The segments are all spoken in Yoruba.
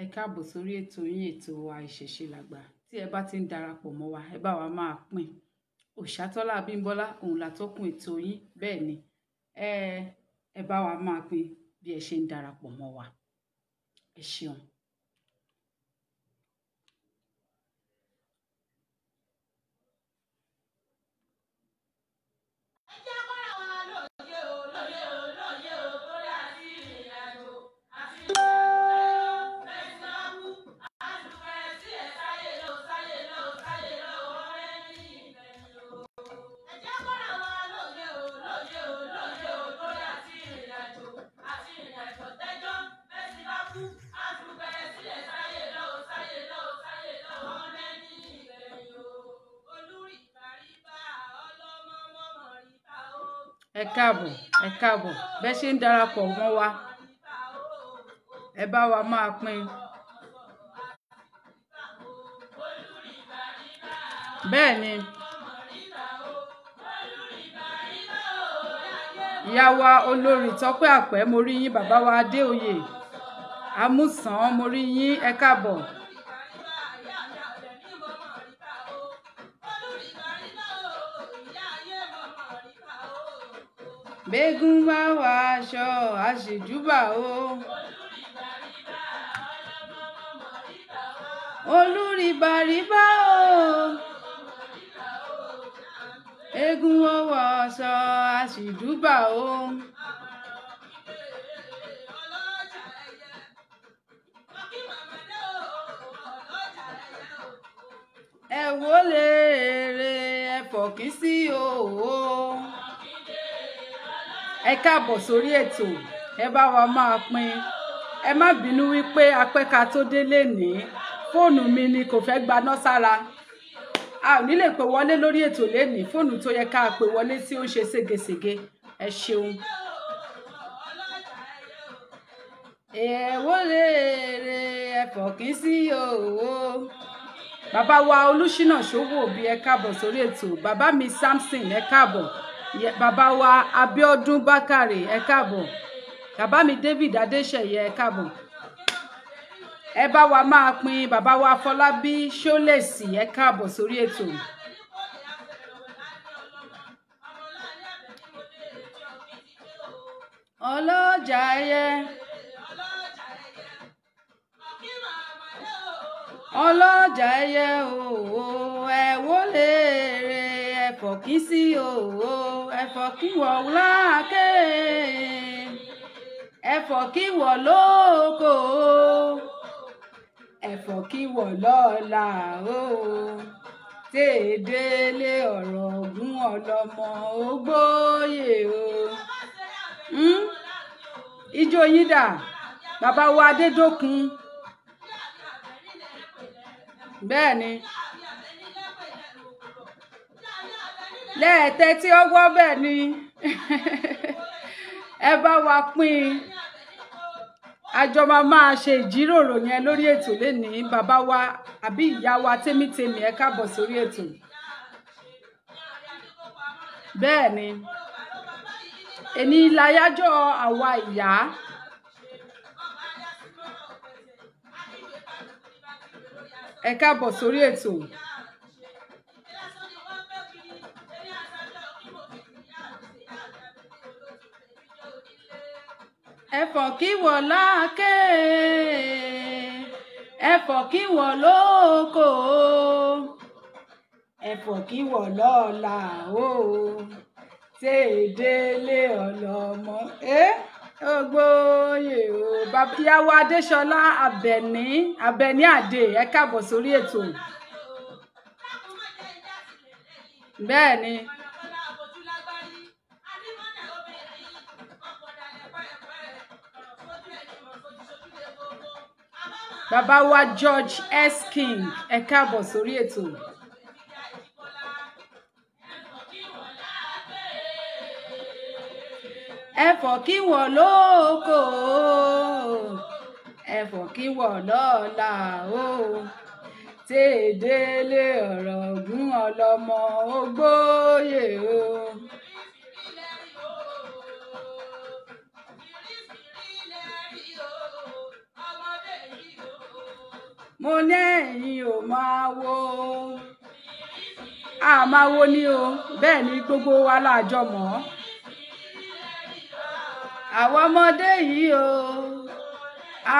Ẹ káàbọ̀ sórí ètò yín ètò wa Ìṣẹ̀ṣe Làgbà. Tí ẹ bá ti ń darapọ̀ mọ́ wa, ẹ bá wa máa pín. Òṣàtọ́lá Abímbọ́lá òun látọ́kùn ètò yín. Bẹ́ẹ̀ ni ẹ bá wa máa pín bí ẹ ṣe ń darapọ̀ mọ́ wa. Ẹ ṣeun. Ẹ káàbọ̀ bẹ́ ṣe ń darapọ̀ mọ́ wa, ẹ bá wa máa pín. Bẹ́ẹ̀ ni ìyá wa olórí Tọ́pẹ́ Àpẹ́, mo rí yín. Bàbá wa Adéoyè Amúsàn, mo rí yín. Ẹ káàbọ̀. Bégún bá wọ aṣọ àṣejúbà o. Olúribàríbà o. Eégún ó wọ aṣọ àṣejúbà o. Ẹ wò lè rè ẹ fọ̀kí sí òwò. Ẹ káàbọ̀ sórí ètò, ẹ bá wa máa pín. Ẹ má bínú wípé apẹ́ka tó délé ní fóònù mi ni kò fẹ́ gbaná sára. A ò ní lè pè wọlé lórí ètò lénìí. Fóònù tó yẹ ká pè wọlé tí ó ń ṣe ségesège. Ẹ ṣeun. Ẹ wò lè rè ẹ fọ̀kí sí òwò. Bàbá wa Olúṣínà Ṣówóbí, ẹ káàbọ̀ sórí ètò. Bàbá mi Samson, ẹ káàbọ̀. Bàbá wa Abíọ́dún Bákàrè, ẹ káàbọ̀. Bàbá mi David Adéṣẹ̀yẹ, ẹ káàbọ̀. Ẹ bá wa máa pín. Bàbá wa Fọlábí Ṣólèsì, ẹ káàbọ̀ sórí ètò. Ọlọ́jà ẹyẹ, ọlọ́jà ẹyẹ òwò, ẹ wò lè rè ẹ fọ̀kí sí òwò. Ẹ fọ̀kí wọ̀ láàké, ẹ fọ̀kí wọ̀ lóko, ẹ fọ̀kí wọ̀ lọ́la o. Tèdélé ọ̀rọ̀ Ògún ọlọ́mọ ògbóyè o. Ijó yín dà, bàbá wa Adédókun. Bẹ́ẹ̀ ni lẹ́ẹ̀tẹ́ tí ó wọ́, bẹ́ẹ̀ ni ẹ bá wa pín. Àjọ máa ṣe ìjíròrò yẹn lórí ètò lénìí. Bàbá wa àbí ìyá wa Tèmítèmí, ẹ káàbọ̀ sórí ètò. Bẹ́ẹ̀ ni èní láyájọ́ àwa ìyá. Ẹ káàbọ̀ sórí ètò. Ẹ fọ̀kí wọ̀ láàké, ẹ fọ̀kí wọ̀ lóko, ẹ fọ̀kí wọ̀ lọ́la o. Tèdélé ọlọ́mọ ògbóyè o. Ìyá wa Adéṣọlá Àbẹ̀ní Àdè, ẹ káàbọ̀ sórí ètò. Bẹ́ẹ̀ ni bàbá wa George S. King, ẹ káàbọ̀ sórí ètò. Ẹ fọ̀kí wọ̀ lóko, ẹ fọ̀kí wọ̀ lọ́la o. Tèdélé ọ̀rọ̀ Ògún ọlọ́mọ ògbóyè o. mo ní ẹ̀yin ò máa wo a máa wo ni o bẹ́ẹ̀ ni gbogbo wa lájọ mọ̀ àwọn ọmọdé yìí o a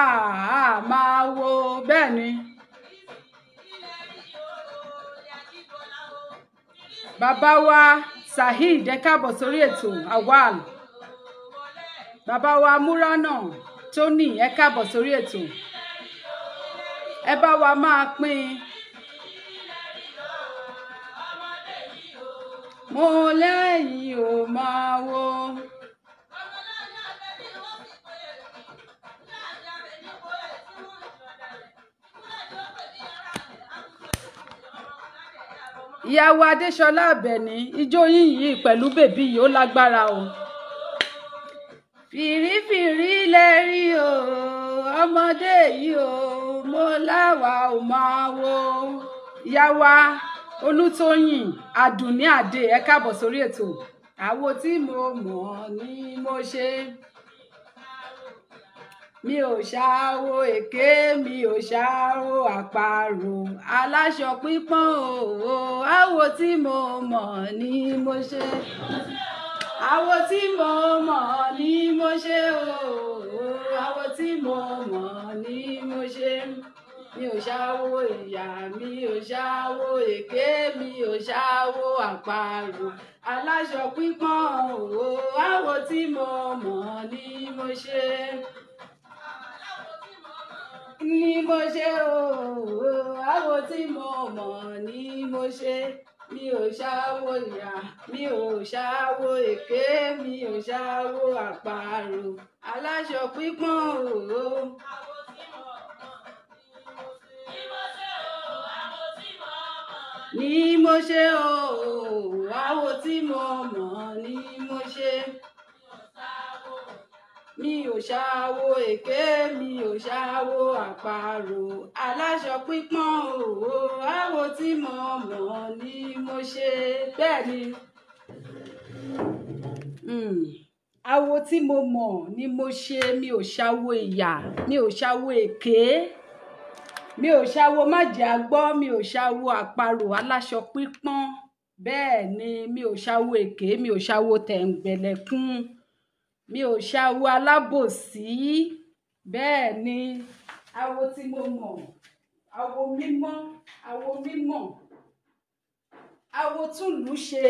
máa wo bẹ́ẹ̀ ni bàbá wa Saheed ẹ káàbọ̀ sórí ètò Awal bàbá wa Múránà Tony ẹ káàbọ̀ sórí ètò ẹ bá wa máa pín mo lẹ́yìn ò máa wo ìyàwó Adéṣọlá Àbẹ̀ní ijó yín yìí pẹ̀lú bèbí yìí ó lágbára o fìrífìrí lẹ rí o ọmọdé yìí o mo láwa ò máa wo ìyàwó Olútóyìn Àdùnní Adé ẹ káàbọ̀ sórí ètò àwo tí mo mọ̀ ni mo ṣe mi ò ṣàwo èké mi ò ṣàwo àparò aláṣọ pípọ́n o àwo tí mo mọ̀ ni mo ṣe àwo tí mo mọ̀ ni mo ṣe o àwo tí mo mọ̀ ni mo ṣe mi ò ṣàwo ìyà mi ò ṣàwo èké mi ò ṣàwo àparò aláṣọ pípọ́n o àwo tí mo mọ̀ ni mo ṣe ni mo ṣe o àwo tí mo mọ̀ ni mo ṣe mi ò ṣàwo ìyà mi ò ṣàwo èké mi ò ṣàwo àparò aláṣọ pípọ́n o. Ni mo ṣe o àwo tí mo mọ̀ ni mo ṣe mi ò ṣàwo èké mi ò ṣàwo àparò aláṣọ pípọ́n o àwo tí mo mọ̀ ni mo ṣe bẹ́ẹ̀ ni àwo tí mo mọ̀ ni mo ṣe mi ò ṣàwo ìyà mi ò ṣàwo èké mi ò ṣàwo májàgbọ́ mi ò ṣàwo àparò aláṣọ pípọ́n bẹ́ẹ̀ ni mi ò ṣàwo èké mi ò ṣàwo tẹ̀m̀bẹ̀lẹ̀kún mi ò ṣàwo alábòsí bẹ́ẹ̀ ni àwo tí mo mọ̀ àwo mímọ́ àwo túlù ṣe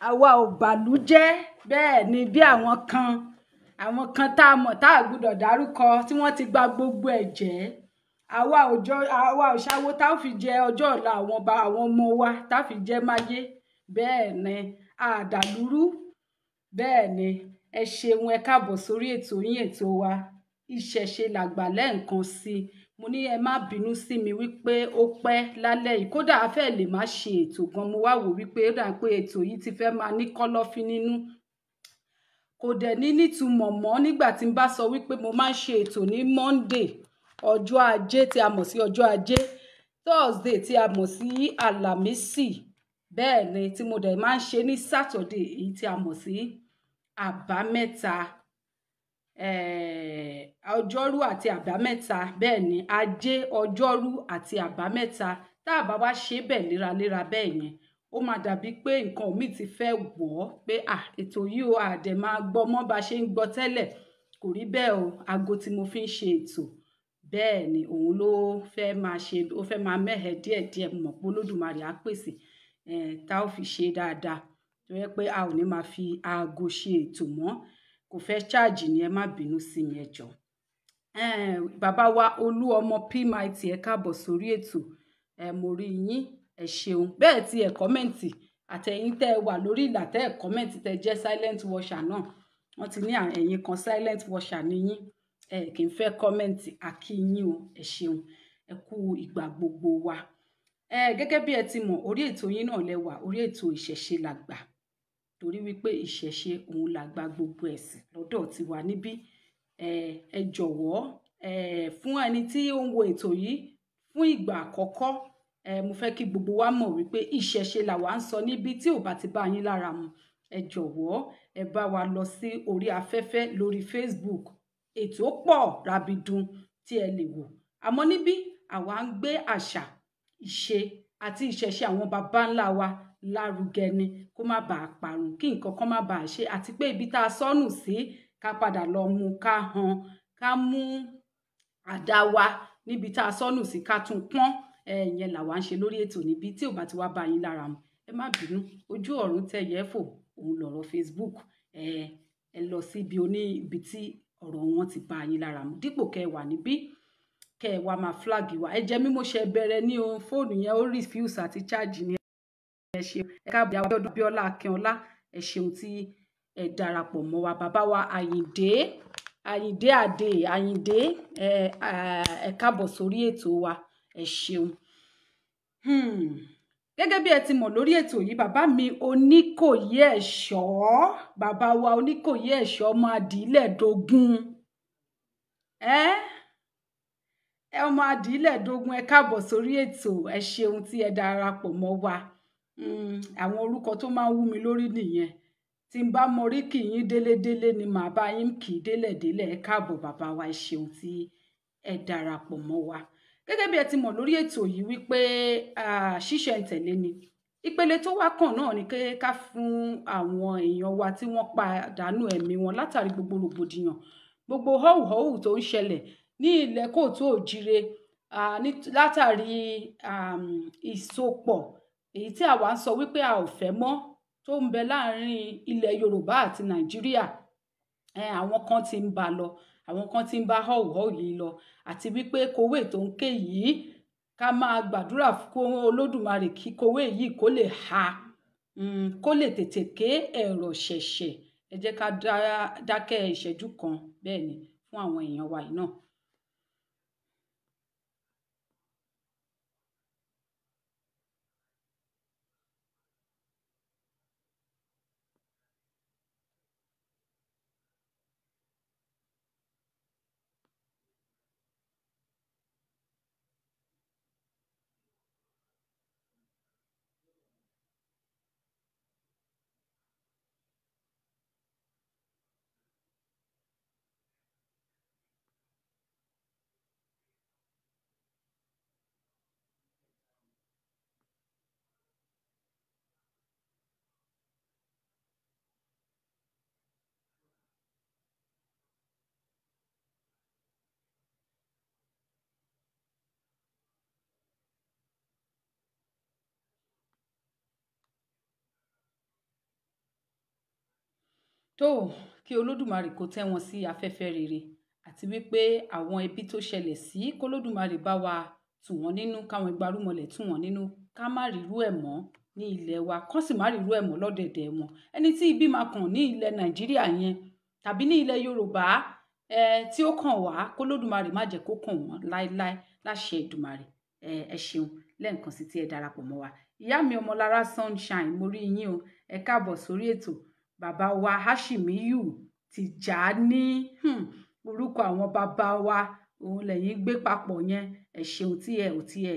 àwa ò bàlújẹ́ bẹ́ẹ̀ ni bí àwọn kan tá a mọ̀ tá a gbọ́dọ̀ dárúkọ tí wọ́n ti gba gbogbo ẹ̀ jẹ́ àwa ò ṣàwo tá a fi jẹ ọjọ́ ọ̀la àwọn ọmọ wa tá a fi jẹ máyé bẹ́ẹ̀ ni àdàlúrú bẹ́ẹ̀ ni ẹ ṣeun ẹ káàbọ̀ sórí ètò yín ètò wa ìṣẹ̀ṣe làgbà lẹ́ẹ̀kan sí i mo ní ẹ má bínú sí mi wípé ó pẹ́ lálẹ́ yìí kódà a fẹ́ lè má ṣe ètò gan mo wá wò wípé ó dà pé ètò yìí ti fẹ́ máa ní kọ́lọ́fín nínú kò dẹ̀ ní nítumọ̀ mọ́ nígbà tí n bá sọ wípé mo máa ń ṣe ètò ní Monday ọjọ́ ajé tí a mọ̀ sí ọjọ́ ajé Thursday tí a mọ̀ sí Àlàmísì bẹ́ẹ̀ ni tí mo dẹ̀ máa ń ṣe ní Saturday èyí tí a mọ̀ sí àbámẹ́ta ọjọ́rú àti àbámẹ́ta bẹ́ẹ̀ ni ajé ọjọ́rú àti àbámẹ́ta tá a bá wá ṣe bẹ́ẹ̀ léraléra bẹ́ẹ̀ yẹn ó máa dàbí pé nǹkan mi ti fẹ́ wọ̀ ọ́ pé ètò yìí ó àdẹ̀ máa gbọ́ mọ́ bá ṣe ń gbọ́ tẹ́lẹ̀ kò rí bẹ́ẹ̀ o aago tí mo fi ń ṣe ètò bẹ́ẹ̀ ni òun ló fẹ́ máa ṣe ó fẹ́ máa mẹ́hẹ̀ díẹ̀díẹ̀ mọ̀ pé Olódùmarè á pèsè tá ó fi ṣe dáadáa tó yẹ pé a ò ní máa fi aago ṣe ètò mọ́ kò fẹ́ ṣáàjì ni ẹ má bínú sí mi ẹ jọ̀ọ́ bàbá wa Olúọmọ PMIT ẹ káàbọ̀ sórí ètò mo rí yín ẹ ṣeun bẹ́ẹ̀ tí ẹ kọ́mẹ̀ǹtì àtẹ̀yìn tẹ́ ẹ wà lórí ìlà tẹ́ ẹ kọ́mẹ̀ǹtì tẹ́ jẹ́ silent watcher náà wọ́n ti ní ẹ̀yin kan silent watcher ní yín kì í fẹ́ kọ́mẹ̀ǹtì àkíyín o ẹ ṣeun ẹ kú ìgbà gbogbo wa gẹ́gẹ́ bí ẹ ti mọ̀ orí ètò yín náà lẹ wà orí ètò ìṣẹ̀ṣe làgbà torí wípé ìṣẹ̀ṣe òun làgbà gbogbo ẹ̀sìn lọ́dọ̀ tiwa níbí ẹ jọ̀wọ́ fún ẹni tí ó ń wo ètò yìí fún ìgbà àkọ́kọ́ mo fẹ́ kí gbogbo wa mọ̀ wípé ìṣẹ̀ṣe làwa ń sọ níbi tí ò bá ti bá yín lára mu ẹ jọ̀wọ́ ẹ bá wa lọ sí orí afẹ́fẹ́ lórí Facebook ètò pọ̀ rabidun tí ẹ lè wò àmọ́ níbí àwa ń gbé àṣà ìṣe àti ìṣẹ̀ṣe àwọn baba ńlá wa lárugẹ ni kó má bàa parun kí nǹkan kan má bàa ṣe àti pé ibi tá a sọnù sí ká padà lọ mú ká han ká mú àdá wa níbi tá a sọnù sí ká tún pọ́n ìyẹn làwa ń ṣe lórí ètò níbi tí ò bá ti wá bá yín lára mu ẹ má bínú ojú ọ̀run tẹ yẹ fò òun lọ̀rọ̀ Facebook ẹ lọ sí ibi tí ọ̀rọ̀ wọn ti bá yín lára mu dípò kẹ́ wà níbí kẹ́ wá máa flag wa ẹ jẹ́ mímú ṣe bẹ̀rẹ̀ ní o fóònù yẹn ó refuse àti charge ni ẹ ṣeun ẹ káàbọ̀ Abíọ́dún Bíọ́lá Akínọlá ẹ ṣeun tí ẹ darapọ̀ mọ́ wa bàbá wa Àyìndé Àdè Àyìndé ẹ káàbọ̀ sórí ètò wa ẹ ṣeun. Gẹ́gẹ́ bí ẹ ti mọ̀ lórí ètò yìí bàbá mi Oníkòyí Ẹ̀ṣọ́ bàbá wa Oníkòyí Ẹ̀ṣọ́ ọmọ Adìílẹ̀ Dógún ọmọ Adìílẹ̀ Dógún ẹ káàbọ̀ sórí ètò ẹ ṣeun tí ẹ darapọ̀ mọ́ wa àwọn orúkọ tó máa ń wú mi lórí nìyẹn tí n bá mọ rí kì yín délédélé ni màá bá yín kì í délẹ̀délẹ̀ ẹ káàbọ̀ bàbá wa ẹ ṣeun tí ẹ darapọ̀ mọ́ wa gẹ́gẹ́ bí ẹ ti mọ̀ lórí ètò yìí wípé ṣísẹ̀ntẹ̀lé ni ìpele tó wá kàn náà ni ká fún àwọn èèyàn wa tí wọ́n pàdánù ẹ̀mí wọn látàrí gbogbo rògbòdìyàn gbogbo họ́wùhọ́wù tó ń ṣẹlẹ̀ ní ilẹ̀ Kóòtù Òjíire látàrí ìsopọ̀ èyí tí àwa ń sọ wípé a ò fẹ́ mọ́ tó ń bẹ láàrin ilẹ̀ Yorùbá àti Nàìjíríà àwọn kan ti ń bá lọ àwọn kan ti ń bá họ́wùhọ́wù yìí lọ àti wípé kòwé tó ń ké yìí ká máa gbàdúrà fún Olódùmarè kí kòwé yìí kó lè ha kó lè tètè ké ẹ̀rọ ṣẹ̀ṣẹ̀ ẹ jẹ́ ká dákẹ́ ìṣẹ́jú kan bẹ́ẹ̀ ni fún àwọn èèyàn wa yìí náà. tó kí Olódùmarè kó tẹ́ wọn sí afẹ́fẹ́ rere àti wípé àwọn ẹbí tó ṣẹlẹ̀ sí k'Olódùmarè bá wa tù wọ́n nínú káwọn ìgbárùmọ̀lẹ̀ tù wọ́n nínú ká má rírú ẹ̀ mọ́ ní ilẹ̀ wa kán sì má rírú ẹ̀ mọ́ lọ́dẹ̀dẹ̀ wọn ẹni tí ibi máa kàn ní ilẹ̀ Nàìjíríà yẹn tàbí ní ilẹ̀ Yorùbá tí ó kàn wá k'Olódùmarè má jẹ́ kó kàn wọ́n láéláé láṣẹ Èdùmàrè ẹ ṣeun lẹ́ẹ̀kan sí tí ẹ darapọ̀ mọ́ wa ìyá mi Ọmọlára Sunshine mo rí yín o ẹ káàbọ̀ sórí ètò bàbá wa Hashimiyu Tijani orúkọ àwọn bàbá wa òun lẹ́yìn gbé papọ̀ yẹn ẹ ṣeun tí ẹ ò tí ẹ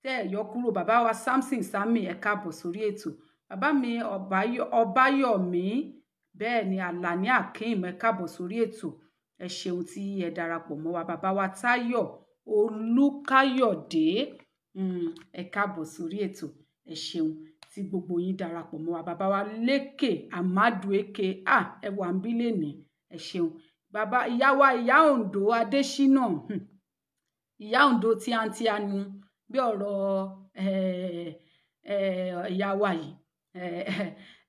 tẹ́ ẹ yọ kúrò bàbá wa Samson Sami ẹ káàbọ̀ sórí ètò bàbá mi Ọbáyọ̀mí bẹ́ẹ̀ ni Alani Akeem ẹ káàbọ̀ sórí ètò ẹ ṣeun tí ẹ darapọ̀ mọ́ wa bàbá wa Táyọ̀ Olúkáyọ̀dé ẹ káàbọ̀ sórí ètò ẹ ṣeun tí gbogbo yín darapọ̀ mọ́ wa bàbá wa Lékè Amadu Eke ẹ wà ń bí lẹ́nìí ẹ ṣeun bàbá ìyá wa ìyá Ondo Adésínà ìyá Ondo tíátíá ni bí ọ̀rọ̀ ìyá wa yìí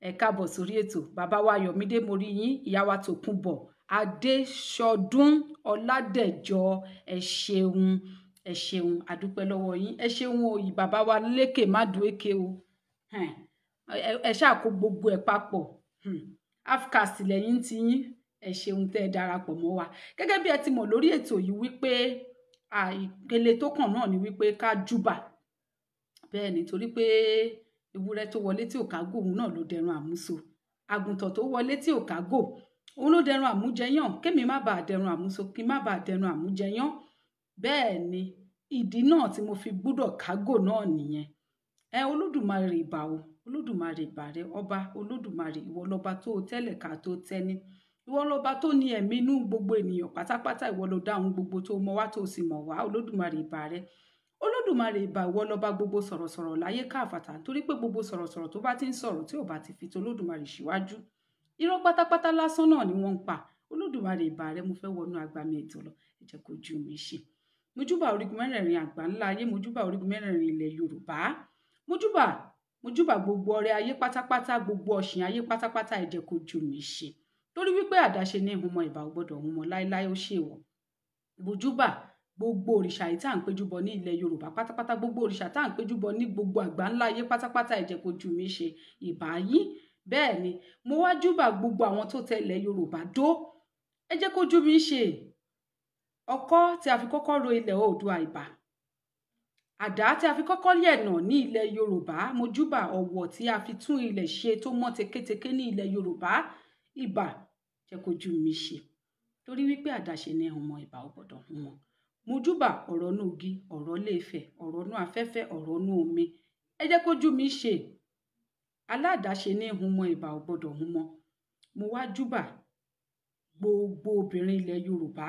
ẹ káàbọ̀ sórí ètò bàbá wa Yọ̀mídé mo rí yín ìyá wa Tòkunbọ̀ Adéṣọdún Ọládẹ̀jọ ẹ ṣeun àdúpẹ́ lọ́wọ́ yín ẹ ṣeun òyì bàbá wa Lékè Amadu Eke o ẹ ṣáà kó gbogbo ẹ̀ papọ̀ afcast lẹ́yìn tí yín ẹ ṣeun tẹ́ ẹ darapọ̀ mọ́ wa gẹ́gẹ́ bí ẹ ti mọ̀ lórí ètò yìí wípé ìpele tó kàn náà ni wípé ká júbà bẹ́ẹ̀ ni torí pé ewúrẹ́ tó wọlé tí ò kágò òun náà ló dẹrun àmúso àgùntàn tó wọlé tí ò kágò òun ló dẹrun àmújẹyàn kémi má bàa dẹrun àmúso kí má bàa dẹrun àmújẹyàn bẹ́ẹ̀ ni ìdí náà tí mo fi gbúdọ̀ kágò náà nìyẹn Olódùmarè ìbà o Olódùmarè ìbà rẹ ọba Olódùmarè ìwọ lọba tó tẹ́lẹ̀ ká tó tẹ́ni ìwọ lọba tó ní ẹ̀mí inú gbogbo ènìyàn pátápátá ìwọ ló dá ohun gbogbo tó mọ wá tó sì mọ̀ wá Olódùmarè ìbà rẹ Olódùmarè ìbà ìwọ lọba gbogbo sọ̀rọ̀sọ̀rọ̀ láyé káàfàtà torí pé gbogbo sọ̀rọ̀sọ̀rọ̀ tó bá ti ń sọ̀rọ̀ tí ò bá ti fi tó Olódùmarè síwájú irọ́ pátápátá lásán náà ni wọ́n ń pa. Olódùmarè ìbà rẹ mo fẹ́ wọnú agbami ètò lọ, ẹ jẹ́ kó ojú mi ṣe. Mojúbà orígun mẹ́rẹ̀ẹ̀rin àgbà ńlá ayé, mojúbà orígun mẹ́rẹ̀ẹ̀rin ilẹ̀ Yorùbá, mojúbà gbogbo ọrẹ ayé pátápátá, gbogbo ọ̀sìn ayé pátápátá, ẹ jẹ́ kó ojú mi ṣe. Torí wípé àdáṣe ní ìhùnmọ́ ìbà ò gbọ́dọ̀ hùnmọ́ láéláé, ó ṣèwọ̀. Mojúbà gbogbo òrìṣà yìí tá à ń péjúbọ ní ilẹ̀ Yorùbá pátápátá, gbogbo òrìṣà tá à ń péjúbọ ní gbogbo àgbà ńlá ayé pátápátá, ẹ jẹ́ kó ojú mi ṣe ìbà yín. Bẹ́ẹ̀ ni mo wá júbà gbogbo àwọn tó tẹ ilẹ̀ Yorùbá dó, ẹ jẹ́ kó ojú mi ṣe. Ọkọ́ tí a fi kọ́kọ́ ro ilẹ̀ Oòduà ìbà, àdá tí a fi kọ́kọ́ yẹ̀nà ní ilẹ̀ Yorùbá, mojúbà ọ̀wọ̀ tí a fi tún ilẹ̀ ṣe tó mọ́ tekéteké ní ilẹ̀ Yorùbá, ìbà jẹ́ kó ojú mi ṣe. Torí wípé àdáṣe ní ìhùnmọ́ ìbà ò gbọ́dọ̀ hùnmọ́. Mojúbà ọ̀rọ̀ inú igi, ọ̀rọ̀ Ilé-Ifẹ̀, ọ̀rọ̀ inú afẹ́fẹ́, ọ̀rọ̀ inú omi, ẹ jẹ́ kó ojú mi ṣe. Aládàáṣe ní ìhùnmọ́ ìbà ò gbọ́dọ̀ hùnmọ́. Mo wá júbà gbogbo obìnrin ilẹ̀ Yorùbá,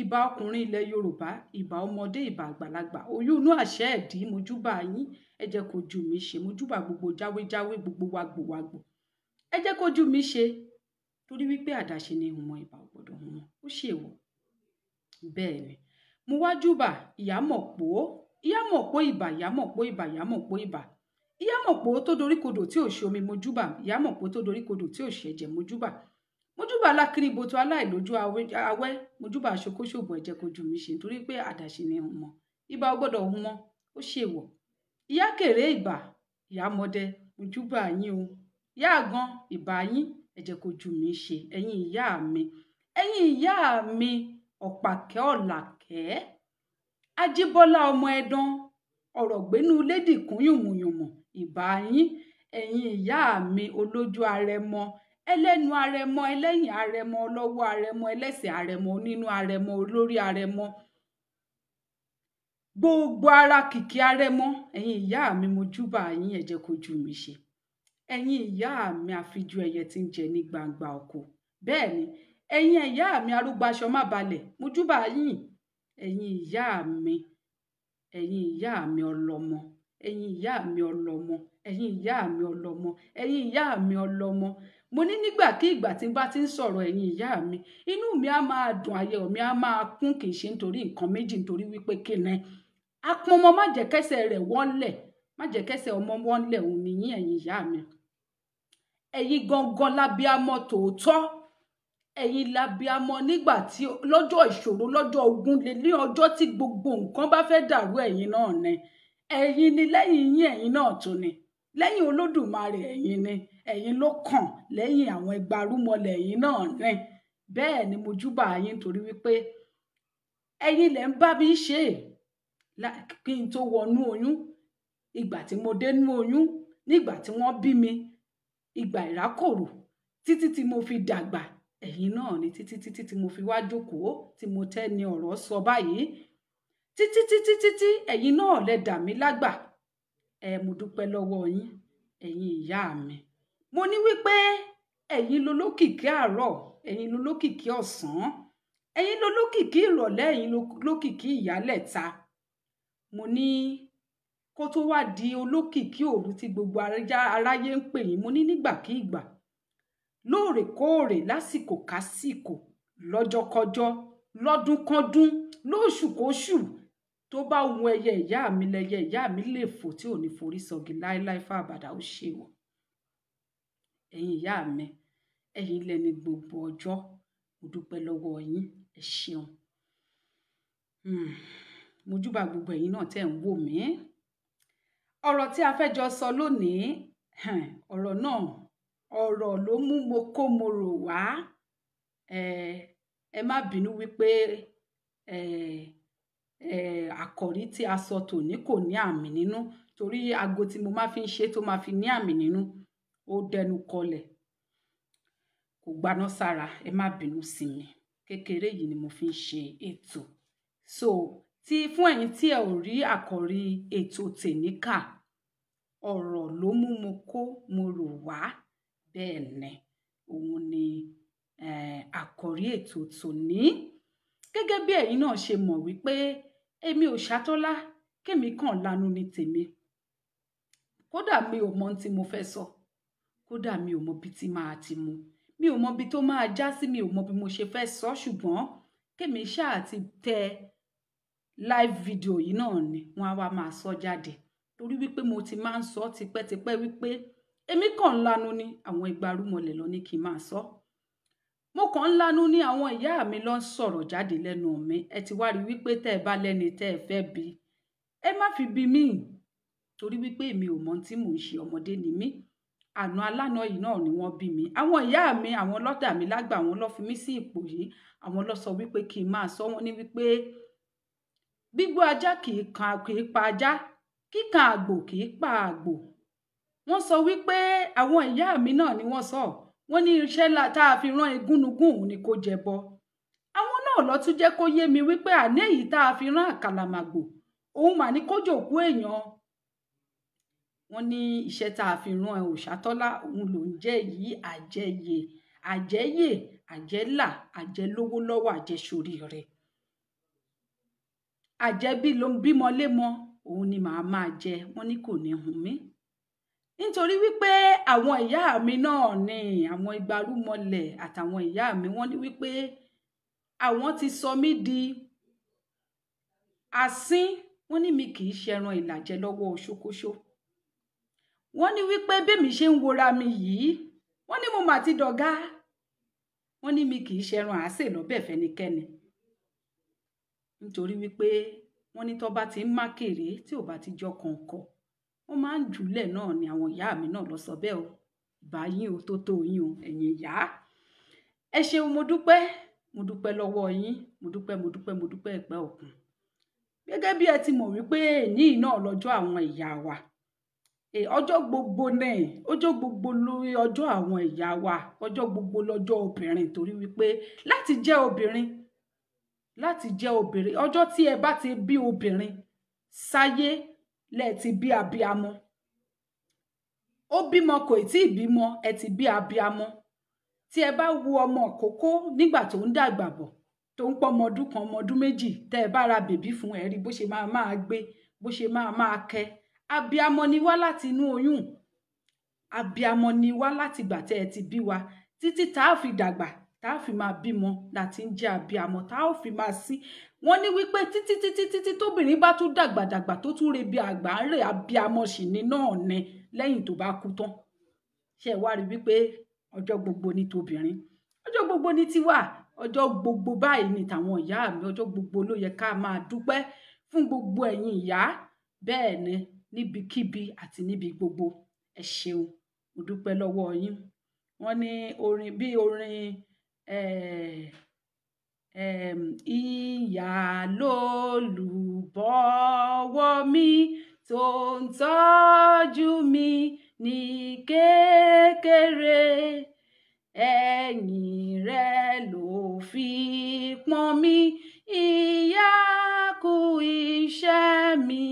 ìbà ọkùnrin ilẹ̀ Yorùbá, ìbà ọmọdé, ìbà àgbàlagbà, oyún inú àṣẹ ẹ̀dí, mojúbà yín, ẹ jẹ́ kó ojú mi ṣe. Mojúbà gbogbo jáwéjáwé, gbogbo wàgbòwàgbò, ẹ jẹ́ kó ojú mi ṣe. Torí wípé àdáṣe ní ìhùnmọ́ ìbà ò gbọ́dọ̀ hùnmọ́, ó ṣèwọ̀. Bẹ́ẹ̀ ni mo wá júbà Ìyámọ̀pó ìbà, Ìyámọ̀pó ìbà, Ìyámọ̀pó ìbà, Ìyámọ̀pó tó doríkodò tí ò ṣe omi, mojúbà Ìyámọ̀pó tó doríkodò tí ò ṣe ẹ̀jẹ̀, mojúbà alákìrìbọ̀tò aláìlójú awẹ́, mojúbà aṣokóṣòbò, ẹ jẹ́ kó ojú mi ṣe. Nítorí pé àdáṣe ní ìhùnmọ́ ìbà ò gbọ́dọ̀ hùnmọ́, ó ṣèwọ̀. Ìyá Kèrè ìbà, Ìyá Mọdẹ, mojúbà yín o. Ìyá Àgàn ìbà yín, ẹ jẹ́ kó ojú mi ṣe. Ẹ̀yin ìyá mi Ọ̀pàkẹ́ Ọ̀làkẹ́, Ajíbọ́lá ọmọ Ẹdán, ọ̀rọ̀ gbénú lédìkún yùmùyùmù, ìbà yín. Ẹ̀yin ìyá mi olójú arẹmọ, ẹlẹ́nu arẹmọ, ẹlẹ́yìn arẹmọ, ọlọ́wọ́ arẹmọ, ẹlẹ́sẹ̀ arẹmọ, onínú arẹmọ, olórí arẹmọ, gbogbo ara kìkì arẹmọ, ẹ̀yin ìyá mi mojúbà yín, ẹ jẹ́ kó ojú mi ṣe. Ẹ̀yin ìyá mi àfijú ẹyẹ tí ń jẹ ní gbangba oko. Bẹ́ẹ̀ ni ẹ̀yin ìyá mi arúgbaṣọ má balẹ̀, mojúbà yín. Ẹ̀yin ìyá mi ọlọ́mọ, ẹ̀yin ìyá mi ọlọ́mọ, ẹ̀yin ìyá mi ọlọ́mọ, ẹ̀yin ìyá mi ọlọ́mọ. Mo ní nígbàkígbà tí n bá ti ń sọ̀rọ̀ ẹ̀yin ìyá mi, inú mi á máa dùn, ayọ̀ mi á máa kún, kì í ṣe nítorí nǹkan méjì, nítorí wípé kíni apọnmọ má jẹ́ kẹ́sẹ̀ rẹ̀ wọ́nlẹ̀, má jẹ́ kẹ́sẹ̀ ọmọ wọ́nlẹ̀, òun nìyí ẹ̀yin ìyá mi. Ẹ̀yin gangan lábíamọ tòótọ́, ẹ̀yin lábíamọ nígbà tí lọ́jọ́ ìṣòro, lọ́jọ́ ogun lè ní ọjọ́ tí gbogbo nǹkan bá fẹ́ dàrú, ẹ̀yin náà ni. Ẹ̀yin ni lẹ́yìn yín, ẹ̀yin náà tún ni. Lẹ́yìn Olódùmarè ẹ̀yin ni, ẹ̀yin ló kàn lẹ́yìn àwọn ẹgbàrúmọlẹ̀, ẹ̀yin náà ni. Bẹ́ẹ̀ ni mojúbà yín torí wípé ẹ̀yin lẹ ń bá mi ṣe kí n tó wọnú oyún, ìgbà tí mo dénú oyún, nígbà tí wọ́n bí mi, ìgbà ìrákòrò, títí tí mo fi dàgbà, ẹ̀yin náà ni. Títí tí mo fi wá jókòó, tí mo tẹ́ ni ọ̀rọ̀ sọ báyìí, títí ẹ̀yin náà lẹ dà mí lágbà. Mo dúpẹ́ lọ́wọ́ yín ẹ̀yin ìyá mi. Mo ní wípé ẹ̀yin lolókìkí àárọ̀, ẹ̀yin lolókìkí ọ̀sán, ẹ̀yin lolókìkí ìrọ̀lẹ́, ẹ̀yin lolókìkí ìyálẹ̀ta. Mo ní kó tó wá di olókìkí òru tí gbogbo aráyé ń pè yín, mo ní nígbàkígbà, lóòrèkóòrè, lásìkò kásìkò, lọ́jọ́kọjọ́, lọ́dúnkọ́dún, lóṣùkóṣù, tó bá wù ẹyẹ ìyá mi lẹyẹ ìyá mi lè fò tí ò ní forí sọgi láéláé fábàdà, ó ṣe wọ̀. Ẹ̀yin ìyá mi, ẹ̀yin lẹni gbogbo ọjọ́, mo dúpẹ́ lọ́wọ́ yín, ẹ ṣeun. Mojúbà gbogbo ẹ̀yin náà tẹ́ ń wò mí. Ọ̀rọ̀ tí a fẹ́ jọ sọ lónìí, ọ̀rọ̀ náà, ọ̀rọ̀ ló mú mo kó mo rò wá. Ẹ má bínú wípé àkòrí tí a sọ tòní kò ní àmì nínú, torí aago tí mo máa fi ń ṣe tó máa fi ní àmì nínú ó dẹnu kọlẹ̀, kò gbaná sára, ẹ má bínú sí mi. Kékeré yìí ni mo fi ń ṣe ètò. So fún ẹ̀yin tí ẹ ò rí àkòrí ètò tèmi kà, ọ̀rọ̀ ló mú mo kó mo rò wá. Bẹ́ẹ̀ ni òun ni àkòrí ètò tòní. Gẹ́gẹ́ bí ẹ̀yin náà ṣe mọ̀ wípé èmi ò ṣàtọ́lá, kémi kàn lanu ní tèmi kódà mi ò mọ tí mo fẹ́ sọ kódà mi ò mọ bí tí máa ti mu mi ò mọ bí tó máa já sí mi ò mọ bí mo ṣe fẹ́ sọ ṣùgbọ́n kémi ṣáà ti tẹ live video yìí náà ni wọ́n á wá máa sọ jáde torí wípé mo ti máa ń sọ tipẹ́tipẹ́ wípé èmi kàn lanu ní àwọn ìgbárùmọ̀lẹ̀ lọ ní kí n máa sọ mo kàn lanu ní àwọn ìyá mi lọ ń sọ̀rọ̀ jáde lẹ́nu mi ẹ ti wá rí wípé tẹ́ ẹ bá lẹ́ni tẹ́ ẹ fẹ́ bi ẹ má fi bi mí torí wípé èmi ò mọ tí mò ń ṣe ọmọdé ni mí àná alánà yìí náà ni wọ́n bí mi àwọn ìyá mi àwọn lọ́dà mi lágbà àwọn ló fi mí sí ipò yìí àwọn ló sọ wípé kí n máa sọ wọ́n ní wípé gbígbó ajá kì í pa ajá kíkan àgbò kì í pa àgbò wọ́n sọ wípé àwọn ìyá mi náà ni wọ́n sọ wọ́n ní iṣẹ́ tá a fi rán egúnnugún òun ni kò jẹbọ àwọn náà ló tún jẹ́ kó yé mi wípé àní èyí tá a fi rán àkàlàmàgbò òun mà ní kó jòkú èèyàn wọ́n ní iṣẹ́ tá a fi rán Òṣàtọ́lá òun ló ń jẹ́ yìí àjẹyè àjẹyè àjẹlà àjẹlówó lọ́wọ́ àjẹsórí rẹ̀ àjẹbí ló ń bímọ lémọ òun ni màá máa jẹ wọ́n ní kò ní hùn mí nítorí wípé àwọn ìyá mi náà ni àwọn ìgbárùmọ̀lẹ̀ àtàwọn ìyá mi wọ́n ní wípé àwọn ti sọ mí di asín wọ́n ní mi kì í ṣẹran ìlàjẹ lọ́wọ́ oṣókóṣó wọ́n ní wípé bẹ́mi ṣe ń wora mi yìí wọ́n ní mo mà ti dọ̀gá wọ́n ní mi kì í ṣẹran àásè lọ́bẹ̀ fẹ́nikẹ́ni nítorí wípé wọ́n ní tó bá ti ń mákèrè tí ò bá ti jọ kọ̀ọ̀kọ̀ wọ́n máa ń jùlẹ̀ náà ni àwọn ìyá mi náà lọ sọ bẹ́ẹ̀ o ìbá yín o tó tó yín o ẹ̀yin ìyá ẹ ṣeun mo dúpẹ́ lọ́wọ́ yín mo dúpẹ́ ẹ̀pẹ́ òkun gẹ́gẹ́ bí ẹ ti mọ̀ wípé èyí náà lọ́jọ́ àwọn ìyá wa ọjọ́ gbogbo náà ọjọ́ gbogbo lórí ọjọ́ àwọn ìyá wa ọjọ́ gbogbo lọ́jọ́ obìnrin torí wípé láti jẹ́ obìnrin ọjọ́ tí ẹ bá ti bí obìnrin sáyé lẹ ti bí abíamọ ó bímọ kò tí ì bímọ ẹ ti bí abíamọ tí ẹ bá wo ọmọ kókó nígbà tó ń dàgbà bọ̀ tó ń pọ̀ ọmọ ọdún kan ọmọ ọdún méjì tẹ́ ẹ bá ra bèbí fún ẹ rí bó ṣe máa gbé bó ṣe máa kẹ́ abíamọ ni wá láti inú oyún abíamọ ni wá láti gbà tẹ́ ẹ ti bí wa títí tá a fi dàgbà tá a fi máa bímọ láti ń jẹ́ abíamọ tá a fi máa sí wọ́n ní wípé títí tóbìnrin bá tún dàgbàdàgbà tó tún rebi àgbà ń rè abíamọ sì ni náà ní lẹ́yìn tó bá kú tán ṣe wá rí wípé ọjọ́ gbogbo ní tobìnrin ọjọ́ gbogbo ní tiwa ọjọ́ gbogbo báyìí ní tàwọn ìyá mi ọjọ́ gbogbo ló yẹ ká máa dúpẹ́ fún gbogbo ẹ̀yin ìyá bẹ́ẹ̀ ni níbikíbi àti níbi gbogbo ẹ ṣeun mo dúpẹ́ lọ́wọ́ yín wọ́n ní orin bí orin ìyá lólùbọ̀wọ̀ mi tó ń tọ́jú mi ní kékeré ẹ̀yìn rẹ̀ ló fi pọ́n mi ìyá kú iṣẹ́ mi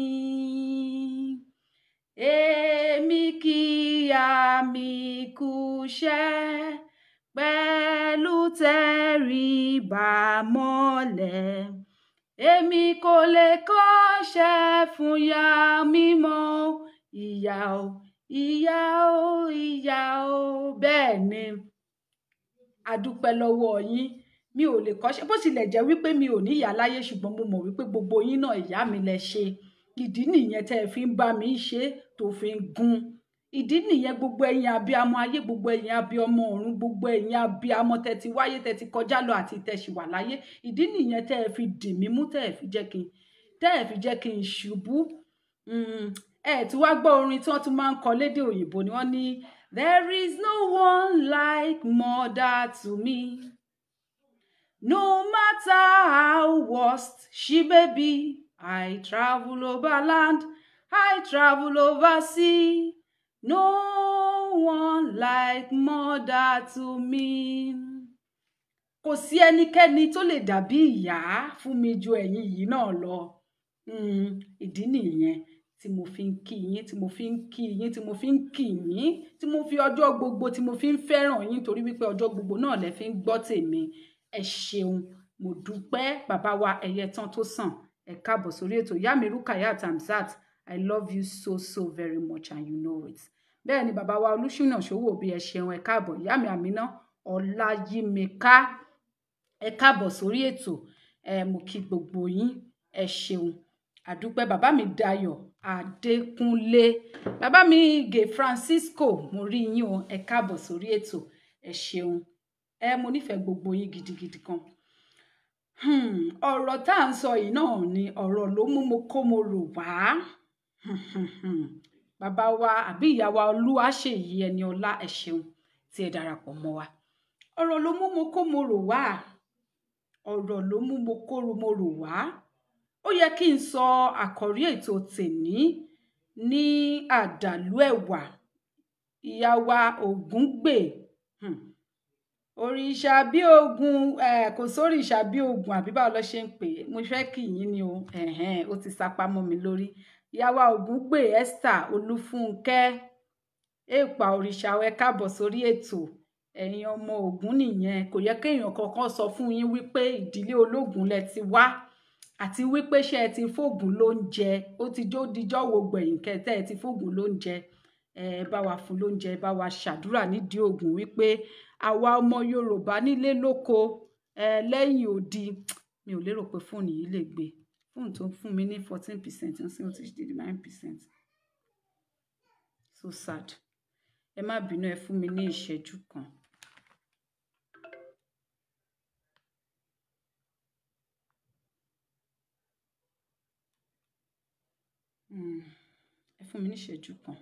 èmi kíyà mi kúṣẹ́ pẹ̀lú tẹríba mọ́lẹ̀ èmi kò lè kọ́ṣẹ́ fún ya mi mọ́ ìyá o ìyá o ìyá o bẹ́ẹ̀ ni adúpẹ́ lọ́wọ́ yín mi ò lè kọ́ṣẹ́ bó tilẹ̀ jẹ́ wípé mi ò ní ìyá láyé ṣùgbọ́n mo mọ̀ wípé gbogbo yín náà ìyá mi lẹ ṣe ìdí nìyẹn tẹ́ ẹ fi ń bá mi ṣe tó fi ń gún ìdí nìyẹn gbogbo ẹ̀yin abiyamọ ayé gbogbo ẹ̀yin abiyamọ ọ̀run gbogbo ẹ̀yin abiyamọ tẹ́ ti wáyé tẹ́ ti kọjá lọ àti tẹ́ ṣì wà láyé ìdí nìyẹn tẹ́ ẹ fi dì mí mú tẹ́ ẹ fi jẹ́ kí n ṣubú ẹ tí wàá gbọ́ orin tí wọ́n tún máa ń kọ lédè òyìnbó ni wọ́n ní there is no one like mother to me no matter how worst she may be I travel over land I travel over sea no one like mother to me kò sí ẹnikẹ́ni tó lè dàbí ìyá fún mi ju ẹ̀yin yìí náà lọ ìdí nìyẹn tí mo fi ń kí yín tí mo fi ń kí yín tí mo fi ń kí yín tí mo fi ọjọ́ gbogbo tí mo fi ń fẹ́ràn yín torí wípé ọjọ́ gbogbo náà lẹ fi ń gbọ́ tèmi ẹ ṣeun mo dúpẹ́ bàbá wa Ẹyẹtán tó sàn ẹ káàbọ̀ sórí ètò. Ìyá mi Rukayat Hamzat, I love you so very much and you know it. Bẹ́ẹ̀ ni bàbá wa Olúṣínà Ṣówóbí, ẹ ṣeun, ẹ káàbọ̀. Ìyá mi Àmínà Ọláyímíká, ẹ káàbọ̀ sórí ètò. Mo kí gbogbo yín, ẹ ṣeun. Àdúpẹ́. Bàbá mi Dayọ̀ Adékúnlé, bàbá mi Gay Francisco, mo rí yín o, ẹ káàbọ̀ sórí ètò, ẹ ṣeun. Mo nífẹ̀ẹ́ gbogbo yín gidigidi kan. Ọ̀rọ̀ tá à ń sọ yìí náà ni ọ̀rọ̀ ló mú mo kó mo rò wá. Bàbá wa àbí ìyá wa Olúwaṣèyí Ẹniọlá, ẹ ṣeun tí ẹ darapọ̀ mọ́ wa. Ọ̀rọ̀ ló mú mo kó mo rò wá. Ọ̀rọ̀ ló mú mo kó mo rò wá. Ó yẹ kí n sọ àkọ́rí ètò tèní ní àdàlú ẹ̀wà. Ìyá wa Ògúngbè. Òrìṣà bí ogun, kò sóríṣà bí ogun, àbí báwo ló ṣe ń pè é. Mo fẹ́ kí yín ni o. Ó ti sapamọ́ mi lórí. Ìyá wa Ògúngbè Esther Olúfúnkẹ́, èèpà òrìṣà, ẹ káàbọ̀ sórí ètò. Ẹ̀yin ọmọ Ògún nìyẹn. Kò yẹ kéèyàn kankan sọ fún yín wípé ìdílé ológun lẹ ti wá, àti wípé ṣé ẹ ti fógun lóúnjẹ. Ó ti jó dijọ́ wo gbẹ̀yìn kẹtẹ́ ẹ ti fógun lóúnjẹ. Bá wa fún lóúnjẹ, bá wa ṣàdúrà nídìí Ògún wípé àwa ọmọ Yorùbá nílé lóko, lẹ́yìn odi. Mi ò lérò pé fóònù yìí lè gbé. Fóònù tó ń fún mi ní 14%, ń sì ó ti di 9%. So sad. Ẹ má bínú, ẹ fún mi ní ìṣẹ́jú kan. Ẹ fún mi ní ìṣẹ́jú kan.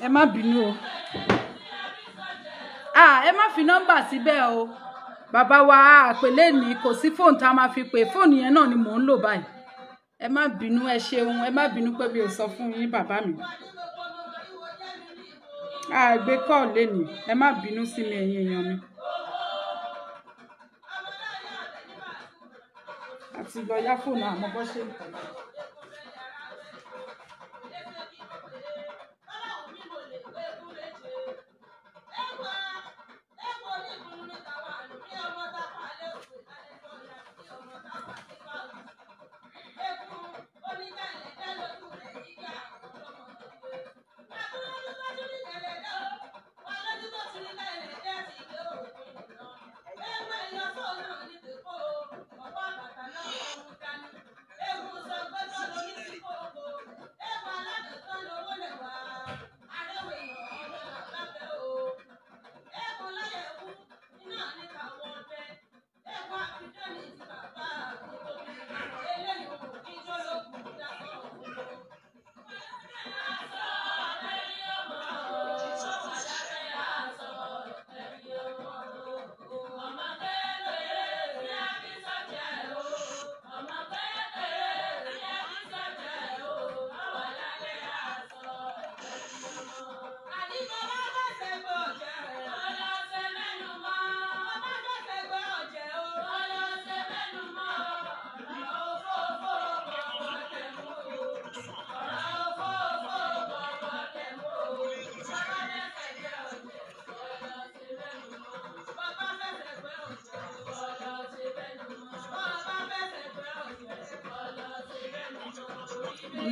Ẹ má bínú o. Ẹ má fi nọ́mbà síbẹ̀ o. Bàbá wa àpèlé ní kò sí fóònù tá a máa fi pè. Fóònù yẹn náà ni mò ń lò báyìí. Ẹ má bínú, ẹ ṣeun. Ẹ má bínú pé mi ò sọ fún yín bàbá mi. Gbé kọ́ọ̀lù lénìí. Ẹ má bínú sí mi, ẹ̀yin èèyàn mi. Àti lọ yá fóònù àmọ́ bó ṣe ń tẹ̀.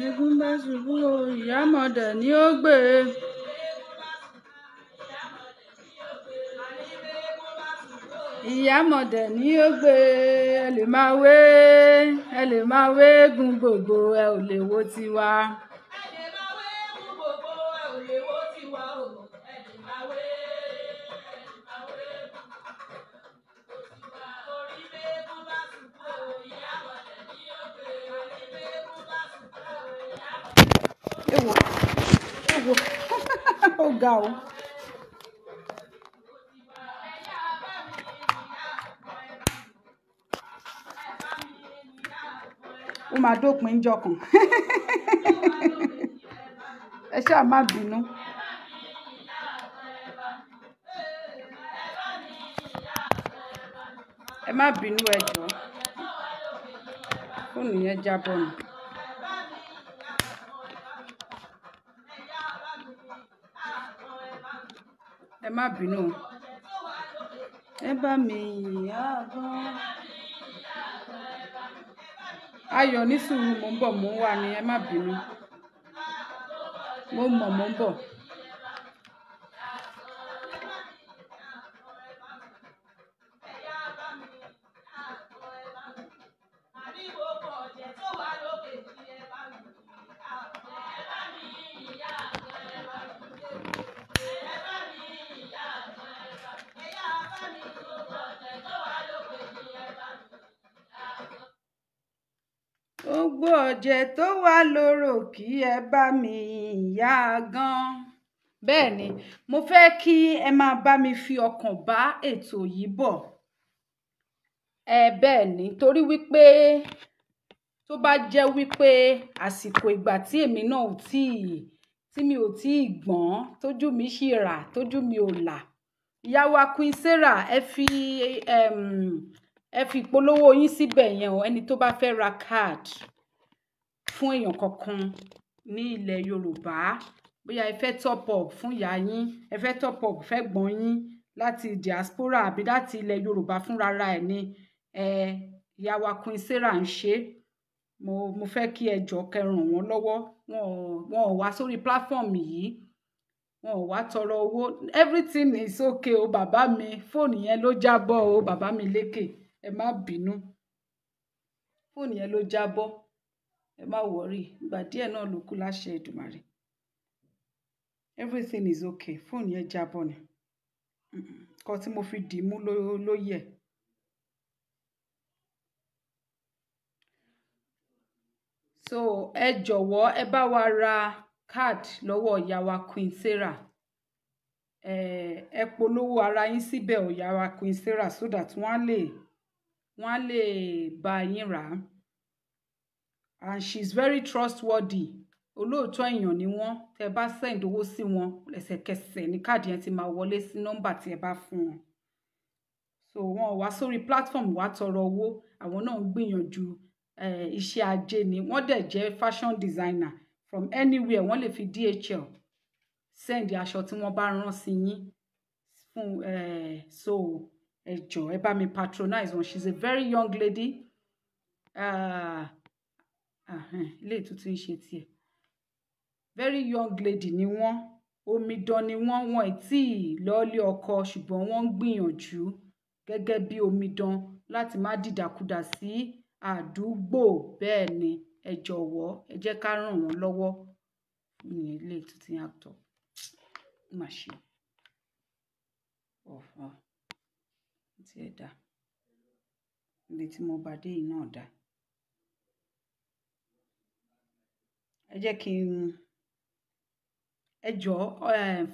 Egun bá ṣubú o, ìyá mọ̀dẹ̀ ni ó gbé. ìyámọ̀dẹ̀ ní ó gbé ẹ lè máa wé gun gbogbo ẹ ò lè wo tiwa. Ewo ó ga o. Ó máa dópin ń jọkàn. Ẹ ṣáà má bínú. Ẹ má bínú ẹ jọ̀ọ́. Fóònù yẹn jábọ́ ni. Ẹ má bínú. Ẹ bá mi ìyá gan. Ayọ̀ ní sùúrù mo ń bọ̀ mo ń wà ní ẹ má bínú. Mo ń bọ̀. Gbogbo ọ̀jẹ̀ tó wà lóró kí ẹ bá mi ìyá gan. Bẹ́ẹ̀ ni mo fẹ́ kí ẹ máa bá mi fi ọkàn bá ètò yìí bọ̀. Bẹ́ẹ̀ ni torí wípé tó bá jẹ́ wípé àsìkò ìgbà tí èmi náà tí mi ò tí ì gbọ́n tójú mi ṣì rà tójú mi ò là. Ìyá wa Queen Sarah ẹ fi ìpolówó yín síbẹ̀ yẹn o ẹni tó bá fẹ́ ra card fún èèyàn kankan ní ilẹ̀ Yorùbá bóyá ẹ fẹ́ top up fún ìyá yín ẹ fẹ́ top up fẹ́ gbọ́n yín láti diaspora àbí láti ilẹ̀ Yorùbá fúnra ẹ̀ ní ìyá wa Queen Sarah ń ṣe. Mo fẹ́ kí ẹ jọ̀ọ́ kẹ́ ràn wọ́n lọ́wọ́ wọn ò wá sórí platform yìí wọn ò wá tọrọ owó everything is okay o bàbá mi fóònù yẹn ló jábọ́ o bàbá mi lékè ẹ má bínú fóònù yẹn ló jábọ́ ẹ má wọrí ìgbà díẹ̀ náà ló kù láṣẹ Èdùmàrè everything is okay fóònù yẹn jábọ́ ni nǹkan tí mo fi dì í mú ló yẹ. So ẹ jọ̀wọ́ ẹ bá wa ra card lọ́wọ́ ìyá wa Queen Sarah ẹ polówó ara yín síbẹ̀ ò ìyá wa Queen Sarah so that wọ́n á lè bá yín rà á and she is very trustworthy olóòótọ́ èèyàn ni wọ́n tẹ́ bá send owó sí wọn lẹ́sẹ̀kẹsẹ̀ ní káàdì yẹn ti máa wọlé sí nọ́mbà tí ẹ bá fún wọn so wọn ò wá sórí platform wá tọrọ owó àwọn náà ń gbìyànjú iṣẹ́ ajé ni wọ́n dẹ̀ jẹ́ fashion designer from anywhere wọ́n lè fi DHL send aṣọ tí wọ́n bá rán sí yín fún so ẹ jọ̀ọ́ ẹ bá mi patronize wọn she is a very young lady ilé ìtútù ń ṣe tiẹ̀ very young lady ni wọ́n omidan ni wọ́n ì tí ì lọ́ọ́lé ọkọ ṣùgbọ́n wọ́n ń gbìyànjú gẹ́gẹ́ bí omidan láti má dìdàkudà sí àdúgbò bẹ́ẹ̀ ni ẹ jọ̀wọ́ ẹ jẹ́ ká ràn wọ́n lọ́wọ́ ní ilé ìtútù actor má ṣe ọ̀fọ̀ tí ẹ dá ilé tí mo bá dé yìí náà dá ẹ jẹ́ kí n ẹ jọ̀ọ́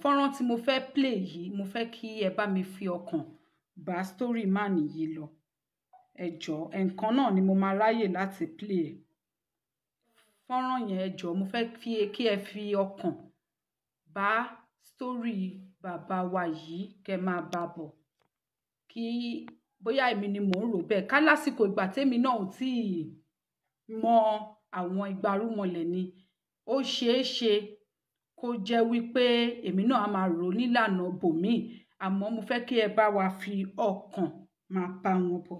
fọ́nrán tí mo fẹ́ play yìí mo fẹ́ kí ẹ bá mi fi ọkàn bá story man yìí lọ ẹ jọ̀ọ́ nǹkan náà ni mo máa ráyè láti play fọ́nrán yẹn ẹ jọ̀ọ́ mo fẹ́ kí ẹ fi ọkàn bá story bàbá wa yìí kẹ́ máa bá bọ̀ kí bóyá èmi ni mò ń rò bẹ́ẹ̀ ká lásìkò ìgbà tèmi náà ò tí ì mọ àwọn ìgbárùmọ̀lẹ̀ ni ó ṣeé ṣe kó jẹ́ wípé èmi náà á máa rò nílànà bòmíì àmọ́ mo fẹ́ kí ẹ bá wa fi ọkàn máa bá wọn bọ̀.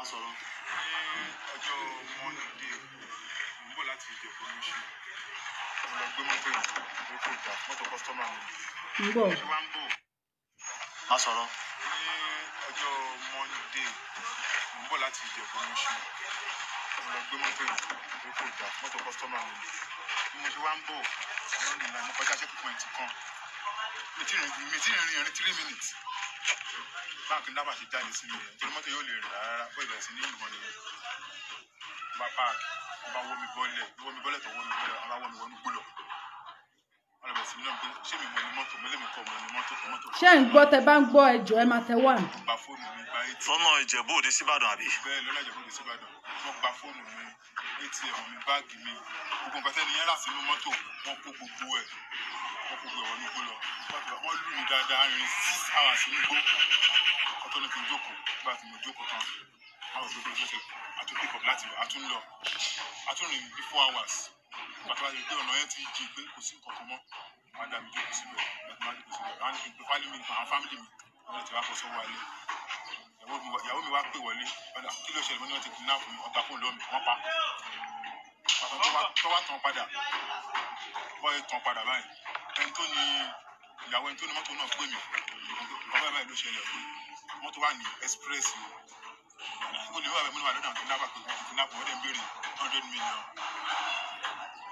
ọjọ́ mọ́ndé ń bọ̀ láti ìjẹ̀bú lóṣù mo lọ gbé mọ́tò kò gbà mọ́tò kọ́sítọ́mà mi. ń bọ̀. ṣé wàá ń bọ̀ má sọ̀rọ̀. ní ọjọ́ Monday mo ń bọ̀ láti Ìjẹ̀bú Mùṣín mo lọ gbé mọ́tò yìí tó kò dá mọ́tò kọ́sítọ́mà mi bí mo ṣe wá ń bọ̀ àwọn ìlànà mo kọjá check point kan mi tí ìrìn ìrìn 3 minutes báńkì náà bá ṣe jáde sí mi rẹ̀ torí mọ́tò yóò lè rìn rárá bó ìbẹ̀rẹ̀ sí ní ìbọn nìyẹn bá páàkì wọ́n bá wọ́ mi bọ́lẹ̀ tó wọ́ mi bọ́lẹ̀ wọ́n bá wọ́ mi wọnú gbólọ̀ wọ́n lọ bẹ̀rẹ̀ sí ní náà pé ṣé mi mọ ní mọ́tò mo lé mi kọ́ mọ ní mọ́tò ṣé ń gbọ́ tẹ bá ń gbọ́ ẹjọ́ ẹ máa tẹ wà ní. gba fóònù mi gba ATM lọ́nà Ìjẹ̀bú Òde síbàdàn àbí. bẹ́ẹ̀ lọ́nà Ìjẹ̀bú Òde síbàdàn wọ́n gba fóònù mi ATM mi báàgì mi gbogbo nǹkan tẹ́ni yẹn rà sínú mọ́tò wọ́n kó gbogbo ẹ̀ wọnú gbólọ̀ wọ́n lù mí dáadáa rìn 6 hours nígbó ọ̀tọ̀ ní kí n jókòó nígbà tí mo jókòó tán àwọn òṣèlú gbèsè àtún pick up láti àtún lọ àtún rìn bí 4 hours pàtó wáyé pé ọ̀nà yẹn ti jí pé kò sí nǹkan kan mọ́ máa dá mi jókòó síbẹ̀ láti máa jókòó síbẹ̀ àwọn ní pé fáìlì mi àwọn fámìlì mi wọ́n ti wá kọ́ sọ́wọ́ alẹ́ ìyàwó mi wá pè wọlé padà kí ló ṣẹlẹ̀ mo ní wọ́n ti kidnap mi ọgbà fóònù lọ́wọ́ mi wọ́n pa pàtó tó wá tàn padà wọ́n yẹ tàn padà báyìí ẹni tó ní ìyàwó ẹni tó ní mọ́tò náà pè mí ọba báyìí ló ṣẹlẹ̀ pé mọ́tò wà ní express ó lè wà bẹ́ẹ̀ múlò wà lọ́dọ̀ àwọn kidnap pé wọ́n ti kidnap wọ́n dẹ̀ ń béèrè 100 million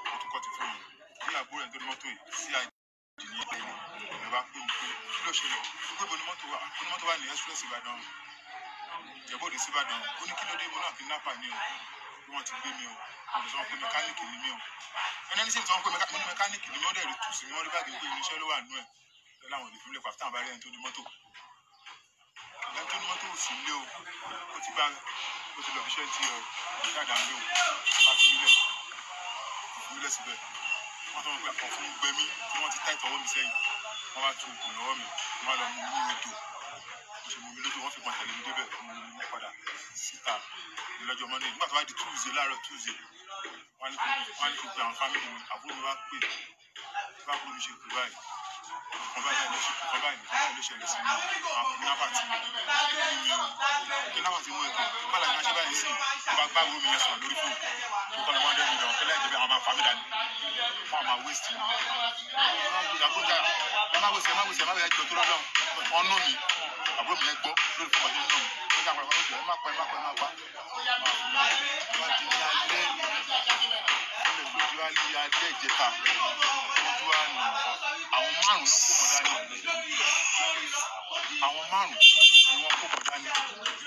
wọ́n ti kọ́ ti fún mi bí àbúrò ẹni tó ní mọ́tò yìí sí àìdí ní ẹ̀yìn ẹ̀ bá pè mí pé kí ló ṣẹlẹ̀ pé bo ní mọ́tò wà ní express Ìbàdàn Ìjẹ̀bú Òde síbàdàn ó ní kí ló dé mo náà kidnapper ni o bí wọ́n ti gbé mi o wọ́n sọ pé mẹkáníìkì ni mí o ẹni sì sọ pé mẹkáníìkì ni mí ó dẹ̀ rí tùsí mi wọ́n rí báàgì pé irinṣẹ́ ló wà nínú ẹ̀ láwọn olè fúnlẹ̀ pàtó àwọn bá rí ẹni tó ní mọ́tò ò sí ilé o ó ti lọ fi ṣẹ́ tí ọ dáadáa ń lé o bá fi mílẹ̀ síbẹ̀ wọ́n tọ́ wọn pé ọ̀fun gbẹmí tí wọ́n ti tá ìtọ́wọ́ mi sẹ́yìn wọ́n wá tu okùn lọ́wọ́ mi wọ́n lọ mú mi ní odò ṣe mú mi lójú wọ́n fi pọn tẹ̀lé mi débẹ̀ mú mi padà síta lọ́jọ́ mọ́ni nígbà tó wá di Tuesday láàárọ̀ Tuesday wọ́n ní kí n pe àwọn fámìlì mi àbúrò mi wá pè bá àbúrò mi ṣe kú báyìí kan báyìí ló ṣẹlẹ̀ sí mi àwọn kidnapper ti mú ẹ̀kọ́ bála ní aṣẹ́ báyìí sí ọba gbàgbó mi yẹn sọ̀rọ̀ lórí fóònù tó kọ́ lọ 100 million tẹ́lẹ̀ ìjẹ́bí àwọn máa fàmì dání fún àwọn máa waste mi àbúrò ẹ má wẹsẹ̀ ẹ má bẹ̀rẹ̀ jọ tó lọ́dọ̀ ọ̀nà mi àbúrò mi yẹn gbọ́ lórí fóònù ọdún náà ó jà pàápàá ẹ má pa wá di ní alẹ́ lójú alẹ́ ìjẹta lójú àná àwọn márùn ló kó bọ̀ dání àwọn márùn ni wọ́n kó bọ̀ dání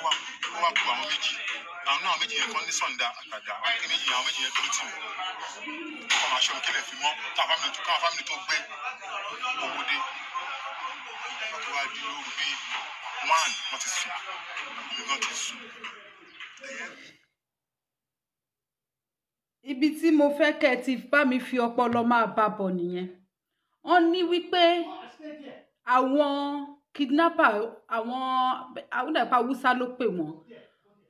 wọ́n wá ku àwọn méjì àwọn náà méjì yẹn kan ní sọ̀ǹda àtàdá àwọn méjì yẹn dúró tì mí kọ́ máa ṣọ́ mi kílẹ̀ fi mọ́ káwọn fámìlì tó gbé owó dé wọ́n ti wá di lóru bíi 1 wọ́n ti sùn ìgbọ́n ti sùn. ibi tí mo fẹ́ kẹ́ ẹ ti bá mi fi ọpọlọ máa bá bọ̀ nìyẹn wọ́n ní wípé àwọn kidnapper àwọn ẹ̀pà Haúsá ló pè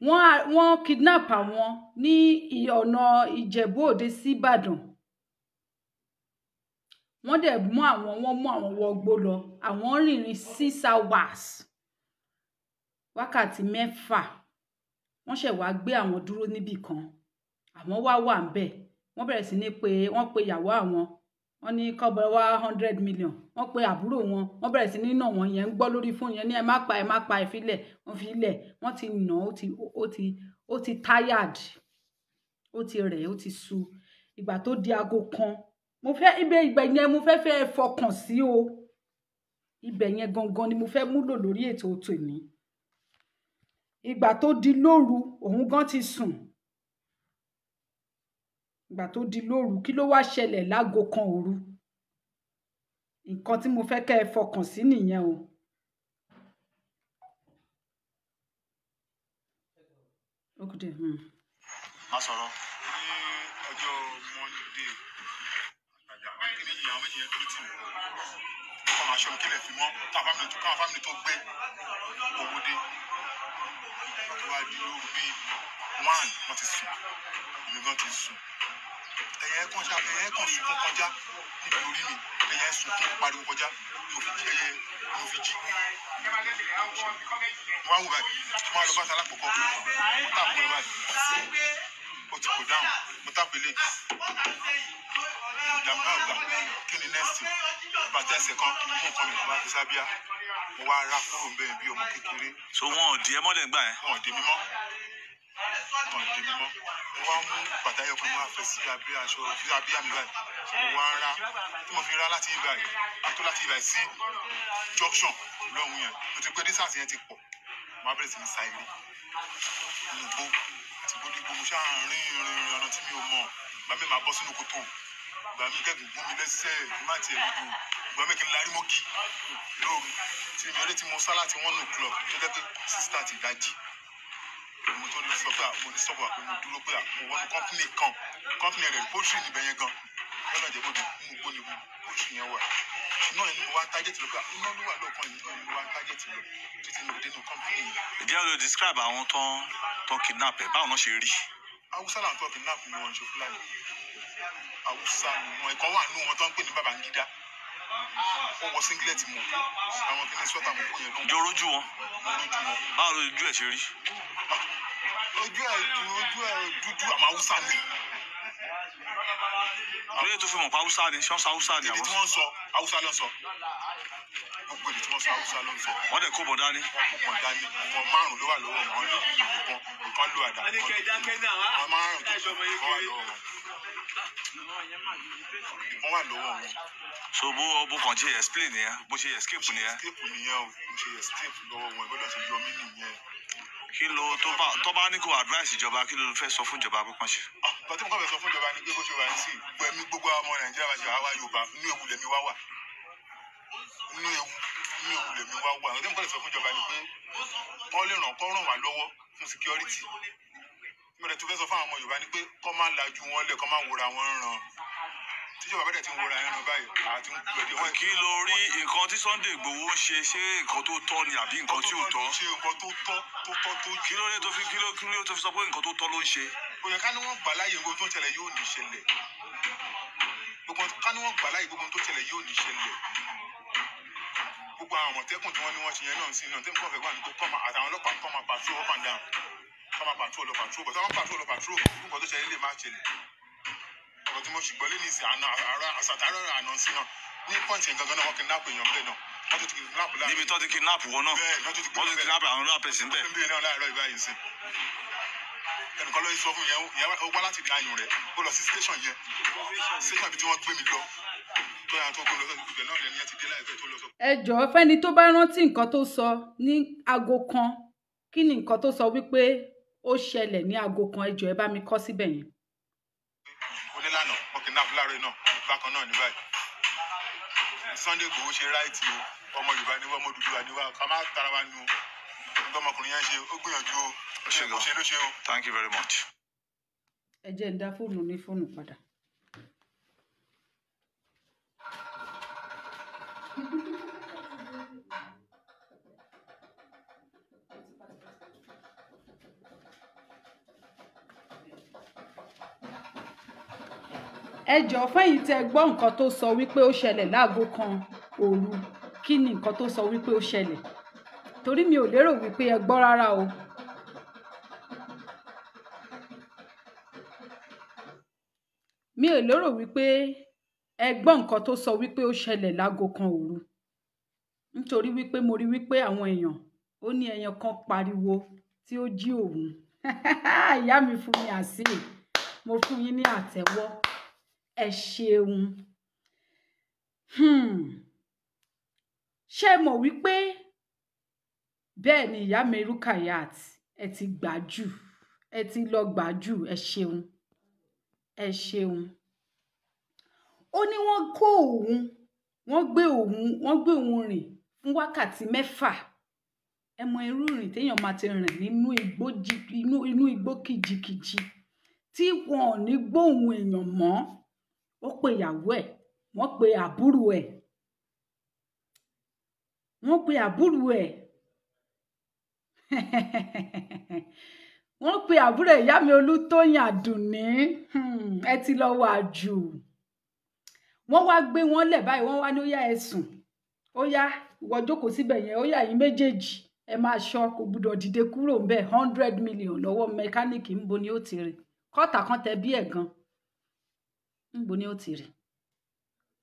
wọ́n kidnap àwọn ní ọ̀nà Ìjẹ̀bú Òde sí Ìbàdàn wọ́n dẹ̀ mú àwọn wọgbó lọ àwọn rìnrìn 6 hours wákàtí 6 wọ́n ṣẹ̀ wá gbé àwọn dúró níbì kan àwọn wà ń bẹ̀ wọ́n bẹ̀rẹ̀ sí ní pé wọ́n pe ìyàwó àwọn wọ́n ní kọ́bọ̀ wá 100 million wọ́n pe àbúrò wọ́n bẹ̀rẹ̀ sí ní nà wọ́n yẹn ń gbọ́ lórí fóònù yẹn ní ẹ má pa ìfilẹ̀ wọ́n fi ilẹ̀ wọ́n ti nà ó ti tired ó ti rẹ̀ ó ti sú ìgbà tó di aago kan mo fẹ́ ibẹ̀ yẹn mo fẹ́ fọkàn sí o ibẹ̀ yẹn gangan ni mo fẹ́ múlò lórí ètò tòní ìgbà tó di lóru òun gan ti sùn ìgbà tó di lóru kí ló wá ṣẹlẹ̀ láago kan òru nǹkan tí mo fẹ́ kẹ́ ẹ fọkàn sí nìyẹn o. má sọ̀rọ̀. ní ọjọ́ Monday àgbàgbà kí ni ìyàwó méjì yẹn dúró tì mí kọ́ máa ṣọ́ mi kílẹ̀ fi mọ́ káwọn fámìlì tó gbé owó dé wọ́n ti wá di lóru bíi 1 wọ́n ti sùn ìgbọ́n ti sùn ẹ̀yẹ kan sunkún kọjá níbi orí mi ẹ̀yẹ sunkún pariwo kọjá yóò fi jí wọ́n á wù báyìí wọ́n á lọ bá ta lákòókò mo tàpù ẹ̀ báyìí ó ti kò dáhùn mo tàpù ilé ìjàmbá ọ̀gá kí ni next bàtà ẹsẹ̀ kan mú nǹkan mi bá fi sábíà mo wá rà kúrò ń bẹ́ẹ̀ bí ọmọ kékeré. so wọn ò di ẹ mọ́lẹ̀ gbà yẹn. wọn ò dé mi mọ́ mo wá mú bàtà ẹyọ kan mo wá fẹ́ sí abẹ́ aṣọ sí abíyá mi báyìí mo wá rà tí mo fi rà láti ibà yìí tó láti ibà sí junction lọ́hùn yẹn mo ti pé distance yẹn ti pọ̀ mo á bẹ̀rẹ̀ sí ní sa eré inú gbó àti gbódìgbò mo ṣáà rìn ọ̀nà tí mi ò mọ̀ gbà mí máa bọ́ sínú kòtò gbà mí kẹ́gùn gún mi lẹ́sẹ̀ kí má tiẹ̀ lójú gbà mí kí n larí mọ́gì lóru tí mi ọdẹ tí mo sá láti 1 o'clock tó jẹ́ pé 6:30 ìdájí mo tó ní sọ pé mo ní sọ́kọ̀ àpò mo dúró pé mo wọnú kọ́mpìnì rẹ̀ poultry níbẹ̀ yẹn gan lọ́nà ìjẹ́bọ̀ nínú gbó ni poultry yẹn wà iná yẹn ni mo wá tájẹ̀tì lọ pé iná ló wà lọ́ọ̀kan yìí náà ni mo wá tájẹ̀tì lọ títí mo dé nínú kọ́mpìnì yìí. ìdí àwọn describe àwọn tán kidnap ẹ báwo náà ṣe rí. Haúsá là ń tọ́ kidnap ni wọ́n ń ṣe Fúlàní Haúsá ni wọn ẹ̀kọ́ wà nínú wọn tó ń pè ní Babangida ó wọ singlet mọ̀ àwọn kìíní sweater mọ̀ kó yẹn ló ń jọ rojú wọn. báwo lójú ẹ ṣe rí. ojú ẹ dúdú àmọ́ Haúsá ni. lóye tó fi mọ̀ pa Haúsá ni ṣọ́nsá Haúsá ni èdè tí wọ́n sọ Haúsá ló ń sọ gbogbo èdè tí wọ́n sọ Haúsá ló ń sọ. wọ́n dẹ̀ kó bọ̀ dání. wọ́n dání wọn márùn ló wà lọ́wọ́ wọn ní ìlú kan ló àdá wọn márùn tó kọ́ wà lọ́wọ́ wọn wà lọ́wọ́ wọn. so bó kàn ṣe explain nìyẹn bó ṣe escape nìyẹn. escape nìyẹn o mo ṣe escape lọ́wọ́ wọn ìgbọ́dọ̀ ṣe yọ mí nìyẹn. kí ló tó bá ní kó advice ìjọba kí ló fẹ́ sọ fún ìjọba pé kàn ṣe. nǹkan tí mo kàn fẹ́ sọ fún ìjọba ni pé bó ṣe wà ní sí gbẹ̀mí gbogbo ọmọ Nàìjíríà bá ṣe wá Yorùbá inú ewu lèmi wá wà inú ewu lèmi wá wà nǹkan tí mo kàn fẹ́ sọ fún ìjọba ni pé wọ́n lè ràn wá lọ́wọ́ fún security mo rẹ̀ tó fẹ́ sọ fún àwọn ọmọ Yorùbá ni pé kọ́ máa lajú wọn lẹ̀ kọ́ máa wòra wọn ràn tíjọba bẹ́ẹ̀ ti ń wòra ẹran báyìí àti ń pè é. kí ló rí nǹkan tí Sunday Igboho ń ṣe ṣé nǹkan tó tọ́ ni àbí nǹkan tí ò tọ́. ṣe nǹkan tó tọ́ kí ló dé tó fi sọ pé nǹkan tó tọ́ ló ń ṣe. kò yẹ ká ní wọ́n gbà láàyè gbogbo tó ṣẹlẹ̀ yóò ní ṣẹlẹ̀ ká ní wọ́n gbà láàyè gbogbo tó ṣẹlẹ̀ yóò ní ṣẹlẹ̀ gbogbo àwọn Àmọ̀tẹ́kùn tí wọ́n ní wọ́n ṣe yẹn náà sí náà tẹ́mi kọ́ fẹ́ gbà ní pé àtàwọn ọlọ́pàá kọ́ máa patrol up and down kọ́ máa patrol but táwọn patrol nǹkan tó ṣẹlẹ̀ lè má ṣẹlẹ̀ ọ̀rọ̀ tí mo sì gbọ́ lé ní ìsìn àsàtàrọ̀ àná sí náà ní pọ́ǹtì gangan náà wọ́n kidnap èèyàn bẹ́ẹ̀ náà wọ́n tún ti kidnap láàrin. níbi tó ti kidnap wọn náà wọ́n tún ti kidnap àwọn náà pèsè bẹ́ẹ̀. bẹ́ẹ̀ náà láàárọ̀ ìbáyìí sí ẹnìkan ló sọ fún yẹn ó wá láti dáyùn rẹ̀ ó lọ sí station yẹn station ibi tí wọ́n gbé mi lọ tó yà tó kó lọ ibẹ̀ náà lẹ́ni yẹn ti dé láìpẹ́ tó lọ sọ. ẹ jọ̀ọ́ fẹ́ni tó bá rántí nǹkan tó sọ ní aago kan kí ni nǹkan tó sọ wípé ó ṣẹlẹ̀ ní aago kan ẹ jọ̀ọ́ ẹ bá mi kọ síbẹ̀ yẹn. onílànà wọn kidnap láàárọ̀ náà bákan náà ní báyìí Sunday Igboho ṣe ráìtì o ọmọ Yorùbá ni wọ́n ọmọ Odùduwà ni wọ́n ká má tara wa nu ọmọkùnrin yẹn ṣe ó gbìyànjú o ṣe ló ṣe o. Thank you very much. ẹ jẹ́ ń dá fóònù ní fóònù padà. ẹ jọ̀ọ́ fẹ́yìn tẹ́ gbọ́ nǹkan tó sọ wípé ó ṣẹlẹ̀ láago kan òru kí ni nǹkan tó sọ wípé ó ṣẹlẹ̀ torí mi ò lérò wípé ẹ gbọ́ rárá o. mi ò lérò wípé ẹ gbọ́ nǹkan tó sọ wípé ó ṣẹlẹ̀ láago kan òru nítorí wípé mo rí wípé àwọn èèyàn ó ní ẹyàn kan pariwo tí ó jí òun ìyá mi fún mi àsè mo fún yín ní àtẹ́wọ́ ẹ ṣeun ṣé mọ̀ wípé bẹ́ẹ̀ ni ìyá mi Rukayat ẹ ti gbájú ẹ ti lọ gbájú ẹ ṣeun ẹ ṣeun ó ní wọ́n kó òun wọ́n gbé òun rìn fún wákàtí 6 ẹ mọ irú rìn téèyàn máa ti rìn nínú igbó kìjikìji tí wọn ò ní gbóhùn èèyàn mọ́ ó pe ìyàwó ẹ̀ wọ́n pe àbúrò ẹ̀ wọ́n pe àbúrò ìyá mi Olútóyìn Àdùnní ẹ ti lọ wà jù wọ́n wá gbé wọn lẹ̀ báyìí wọ́n wá ní ó yá ẹ sùn ó yá ìwọ jókòó síbẹ̀ yẹn ó yá yín méjèèjì ẹ máa ṣọ́ kò gbúdọ̀ dìde kúrò ńbẹ̀ 100 million lọ́wọ́ mẹkáníìkì ńbo ni ó ti rí kọ́tà kan tẹ bí ẹ̀ gan ńbo ni ó ti rí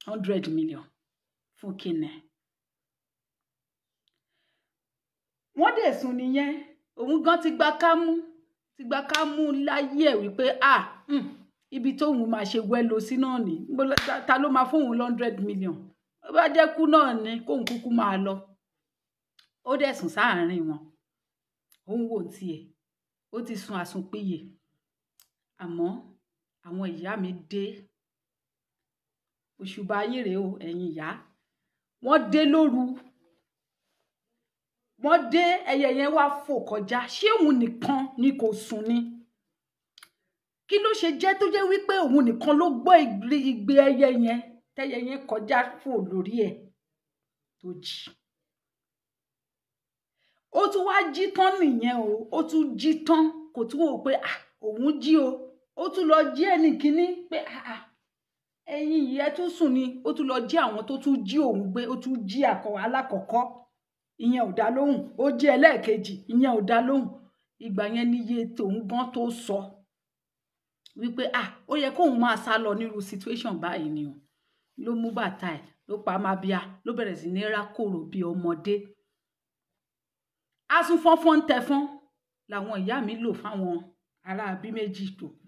100 million fún kíni. Wọ́n dẹ̀ sùn nìyẹn, òun gan ti gba kámú láyé ẹ̀ wípé ibi tóun máa ṣe wẹ́lo sí náà ni, ta ló máa fóun 100 million, ó bá jẹ́ kú náà ni kóun kúkú máa lọ. Ó dẹ̀ sùn sáàárín wọn, òun wò tiẹ̀, ó ti sun àsùnpìyè. Àmọ́ àwọn ìyá mi dé, òṣùbà yín rèé o ẹ̀yin ìyá, wọ́n dé lóru, wọ́n dé, ẹyẹ yẹn wá fò kọjá. Ṣé òun nìkan ni kò sùn ni? Kí ló ṣe jẹ́ tó jẹ́ wípé òun nìkan ló gbọ́ igbe ẹyẹ yẹn, tẹ́yẹ yẹn kọjá fò lórí ẹ̀ tó jí? Ó tún wá jí tán nìyẹn o, ó tún jí tán, kò tún wò pé òun jí o, ó tún lọ jí ẹnì kíní pé ẹ̀yin yìí ẹ tún sùn ni, ó tún lọ jí àwọn tó tún jí òun gbé, ó tún jí alákọ̀ọ́kọ́, ìyẹn ò dá lóhùn, ó jí ẹlẹ́ẹ̀kejì, ìyẹn ò dá lóhùn. Ìgbà yẹn níye tòun gan tó sọ wípé ó yẹ kóun máa sá lọ nírú situation báyìí ni o. Ló mú bàtà ẹ̀, ló pa má bíà, ló bẹ̀rẹ̀ sí ní rákòrò bí ọmọdé. Asúnfọ́nfọ́n ń tẹfọ́n làwọn ìyá mi lò fáwọn ará bí méjì tó kù.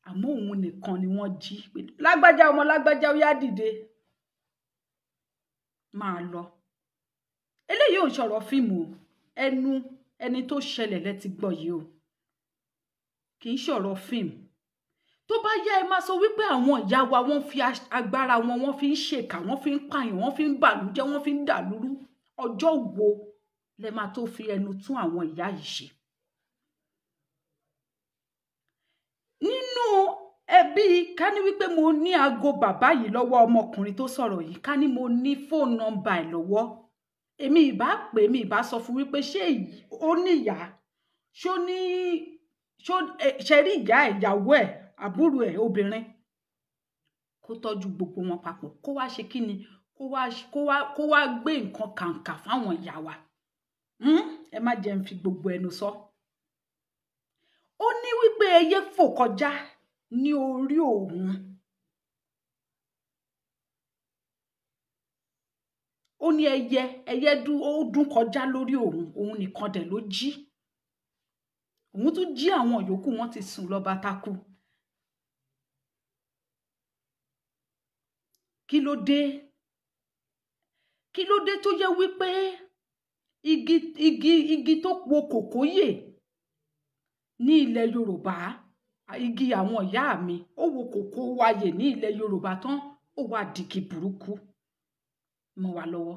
Àmọ́ òun nìkan ni wọ́n jí pé lágbájá ọmọ lágbájá ó yá dìde máa lọ. Eléyìí ò ń sọ̀rọ̀ fíìmù o, ẹni tó ṣẹlẹ̀ lẹ ti gbọ́ yìí o, kì í sọ̀rọ̀ fíìmù. Tó bá yá ẹ máa sọ wípé àwọn ìyá wa wọ́n fi agbára wọn, wọ́n fi ń ṣèkà, wọ́n fi ń pààyàn, wọ́n fi ń bàlújẹ́, wọ́n fi ń dàlúrú. Ọjọ́ wo lẹ máa tó fi ẹnu tún àwọn ìyá yìí ṣe? Nínú ẹbí, ká ní wípé mo ní aago bàbá yìí lọ́wọ́ ọmọkùnrin tó sọ̀rọ̀ yìí, ká ní mo ní fóònù nọ́mbà ẹ̀ lọ́wọ́, èmi ìbá pè, mi ìbá sọ fún wípé ṣé ó ní ìyá, ṣe rí ìyá ẹ̀, ìyàwó ẹ̀, àbúrò ẹ̀ obìnrin, kó tọ́jú gbogbo wọn papọ̀, kó wá ṣe kí ni, kó wá gbé nǹkan kàǹkà fáwọn ìyá wa. Ẹ má jẹ́ n fi gbogbo ẹnu sọ. Ó ní wípé ẹyẹ fò kọjá ní orí òun. Ó ní ẹyẹ dún kọjá lórí òun nìkan dẹ̀ ló jí. Òun tún jí àwọn yòókù, wọ́n ti sùn lọ bátákù. Kí ló dé? Kí ló dé tó jẹ́ wípé igi tó po kòkóyè ní ilẹ̀ Yorùbá, igi àwọn ìyá mi, ó wo kòkó wáyè ní ilẹ̀ Yorùbá tán, ó wá dìgì burúkú mọ́ wa lọ́wọ́.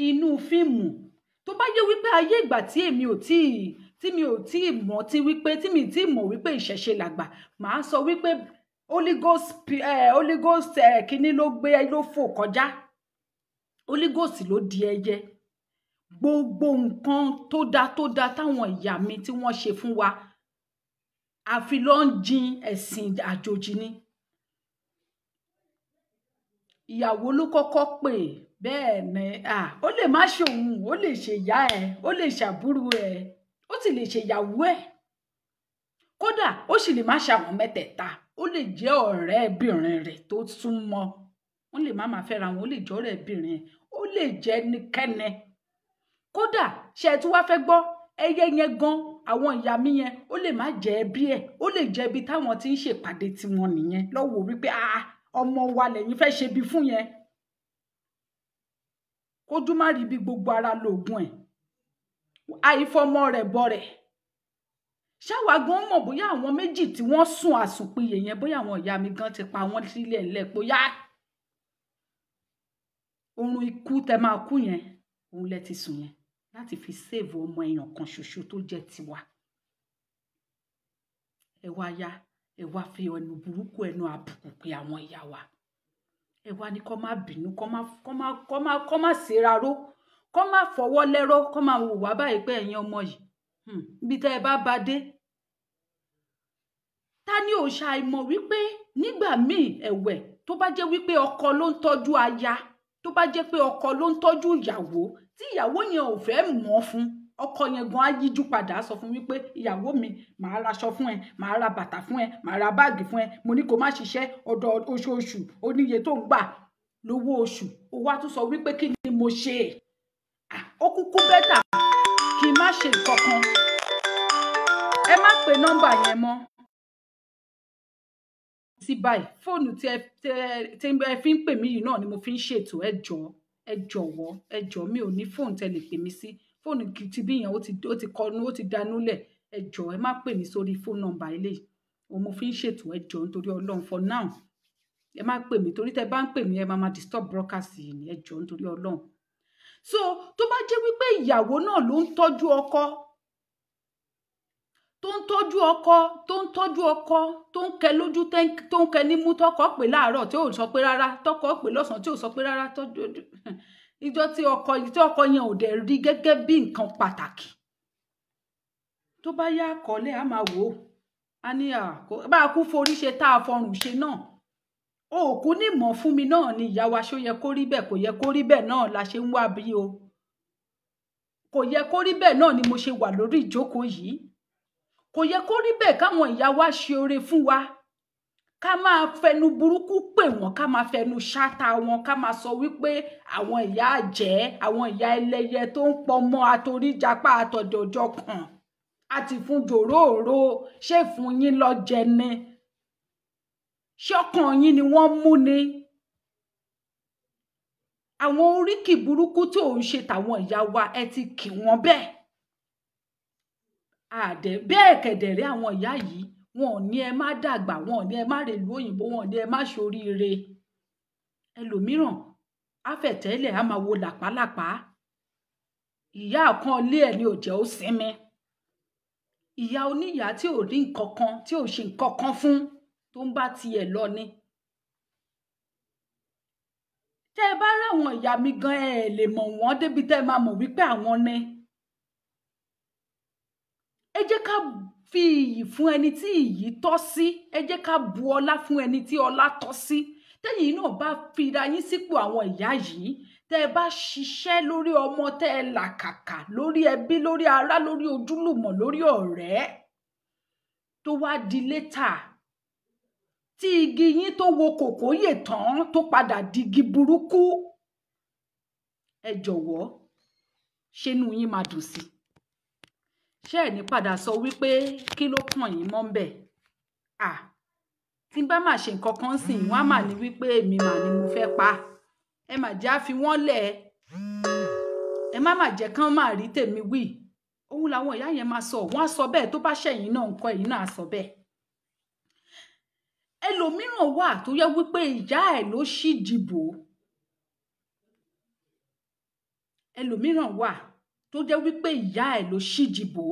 Inú fíìmù tó bá yẹ wípé ayé ìgbà tí mi ò tí mọ̀ wípé ìṣẹ̀ṣe làgbà, màá sọ wípé Holy Ghost kíní ló gbé ló fò kọjá, Holy Ghost ló di ẹyẹ. Gbogbo nǹkan tó dá táwọn ìyá mi tí wọ́n ṣe fún wa, àfi ló ń jin ẹ̀sìn àjòjì ni. Ìyàwó ló kọ́kọ́ pè, bẹ́ẹ̀ ni ó lè má ṣe òun, ó lè ṣe ìyá ẹ̀, ó lè ṣàbúrò ẹ̀, ó sì lè ṣe ìyàwó ẹ̀, kódà ó sì lè má ṣàwọn mẹ́tẹ̀ẹ̀ta, ó lè jẹ́ ọ̀rẹ́bìnrin rẹ̀ tó súnmọ́, wọ́n lè má máa fẹ́ra wọn, ó lè jẹ́ ọ̀rẹ́bìnrin, ó lè jẹ́ nìkẹ́nẹ́. Kódà ṣe tí wàá fẹ́ gbọ́, ẹyẹ yẹn gan, àwọn ìyá mi yẹn, ó lè má jẹ́ ẹbí ẹ̀, ó lè jẹ́ ibi táwọn ti ń ṣèpàdé tiwọn nìyẹn, lọ́wọ́ wípé ọmọ wa lẹ́yìn fẹ́ ṣe bí fún yẹn, kójú má rí bí gbogbo ara lóògùn ẹ̀, àìfọmọ rẹ̀ bọ rẹ̀. Ṣáwa gan mọ̀ bóyá àwọn méjì tí wọ́n sùn àsùnpìyè yẹn, bóyá àwọn ìyá mi gan ti pa wọ́n sílẹ̀ ńlẹ̀ bóyá oorun ikú tẹ máa kú yẹn, òun lẹ ti sùn yẹn láti fi save ọmọ èèyàn kan ṣoṣo tó jẹ́ tiwa. Ẹ wá yá, ẹ wá fi ẹnu burúkú, ẹnu àbùkù pé àwọn ìyá wa. Ẹ wá ní kó má bínú, kó má ṣera ró, kó má fọwọ́ lẹ́rọ́, kó má wò wá báyìí pé ẹ̀yin ọmọ yìí, ibi tẹ́ ẹ bá dé. Ta ni ò ṣàìmọ̀ wípé nígbà míì ẹ̀wẹ̀ tó bá jẹ́ wípé ọkọ ló ń tọ́jú aya, tó bá jẹ́ pé ọkọ ló ń tọ́jú ìyàwó, tí ìyàwó yẹn ò fẹ́ mọ̀ fún, ọkọ yẹn gan á yíjú padà sọ fún wípé ìyàwó mi, màá raṣọ fún ẹ, màá ra bàtà fún ẹ, màá ra báàgì fún ẹ, mo ní kó má ṣiṣẹ́, oṣooṣù oníye tó ń gbà, lówó oṣù ó wá tún sọ wípé kí ni mo ṣe ó kúkú bẹ́tà kí n má ṣe nǹkan kan. Ẹ má pe nọ́mbà yẹn mọ́. Sí báyìí fóònù tí ẹ fi ń pè mí yìí náà ni mo fi ń ṣètò. Ẹ jọ̀ọ́ mi ò ní fóònù tẹ́ lè pè mí sí. Fóònù ti bí yẹn ó ti danúlẹ̀. Ẹ jọ̀ọ́ ẹ má pè mí sórí fóònù nọ́mbà eléyìí. Òun mo fi ń ṣètò. Ẹ jọ̀ọ́ nítorí Ọlọ́run for now. Ẹ má pè mí torí tẹ́ bá ń pè mí ẹ máa disturb broadcast yìí ni. Ẹ jọ̀ọ́ nítorí Ọlọ́run. So tó bá jẹ́ wípé ìyàwó náà ló ń tọ́jú ọkọ tó ń tọ́jú ọkọ tó ń kẹ lójú tó ń kẹ nímú tọkọ pé láàárọ̀ tí ò sọ pé rárá tọkọ pé lọ́sàn tí ò sọ pé rárá tọ́jú ìjọ tí ọkọ yẹn ò dẹ̀ rí gẹ́gẹ́ bí nǹkan pàtàkì. Tó bá yá àkọọ́lẹ̀ á máa wò ó á ní bá a kú forí ṣe tá a fọrùn ṣe náà òkú ní mọ̀ fún mi náà ni ìyá wa ṣó yẹ kó rí bẹ́ẹ̀ kò yẹ kó rí bẹ́ẹ̀ náà la ṣe ń wá bí o kò yẹ kó rí bẹ́ẹ̀ náà ni mo ṣe wà lórí ìjókòó yìí kò yẹ kó rí bẹ́ẹ̀ káwọn ìyá wa ṣe oore fún wa ká máa fẹnu burúkú pè wọ́n ká máa fẹnu ṣáta wọn ká máa sọ wípé àwọn ìyá àjẹ́ àwọn ìyá ẹlẹ́yẹ tó ń pọmọ àtoríjàpá àtọ̀dọ̀jọ kan àti fún jòróró ṣé fún yín lọ jẹ ni ṣọkàn yín ni wọ́n mú ni àwọn oríkì burúkú tí ò ń ṣe tàwọn ìyá wa ẹ ti kì wọ́n bẹ́ẹ̀ bẹ́ẹ̀ kẹ̀dẹ̀rẹ́ àwọn ìyá yìí wọn ò ní ẹ má dàgbà wọn ò ní ẹ má rèlú òyìnbó wọn ò ní ẹ má ṣoríire ẹlòmíràn àfẹ̀tẹ́lẹ̀ á máa wo làpálàpá ìyá kan lé ẹ̀ ní ò jẹ́ ó sinmi ìyá oníyàá tí ò rí nǹkan kan tí ò ṣe nǹkan kan fún tó ń bá tiẹ̀ lọ ni. Tẹ́ ẹ bá ráwọn ìyá mi gan ẹ lè mọ̀ wọ́n débi tẹ́ ẹ máa mọ̀ wípé àwọn ni. Ẹ jẹ́ ká fi iyì fún ẹni tí iyì tọ́ sí ẹ jẹ́ ká bu ọlá fún ẹni tí ọlá tọ́ sí tẹ́yìn náà bá fira yín sípò àwọn ìyá yìí tẹ́ ẹ bá ṣiṣẹ́ lórí ọmọ tẹ́ ẹ làkàkà lórí ẹbí lórí ará lórí ojúlùmọ̀ lórí ọ̀rẹ́ tó wá di létà tí igi yín tó wo kòkóyè tán tó padà di igi burúkú ẹ jọ̀wọ́ ṣénú yín máa dùn sí ṣé ẹ̀ ní padà sọ wípé kí ló kàn yín mọ́ ń bẹ̀ tí bá máa ṣe nǹkan kan sìn wọ́n á mà ní wípé èmi mà ni mo fẹ́ pa ẹ mà jẹ́ á fi wọ́n lẹ̀ ẹ má mà jẹ́ kán máa rí tèmi wí òun làwọn ìyá yẹn máa sọ wọ́n á sọ bẹ́ẹ̀ tó bá ṣẹ̀yìn náà nǹkan ẹ̀yìn náà á sọ bẹ́ẹ̀ ẹlòmíràn wà tó yẹ wípé ìyá ẹ̀ ló ṣì dìbò ẹlòmíràn wà tó jẹ́ wípé ìyá ẹ̀ ló ṣì dìbò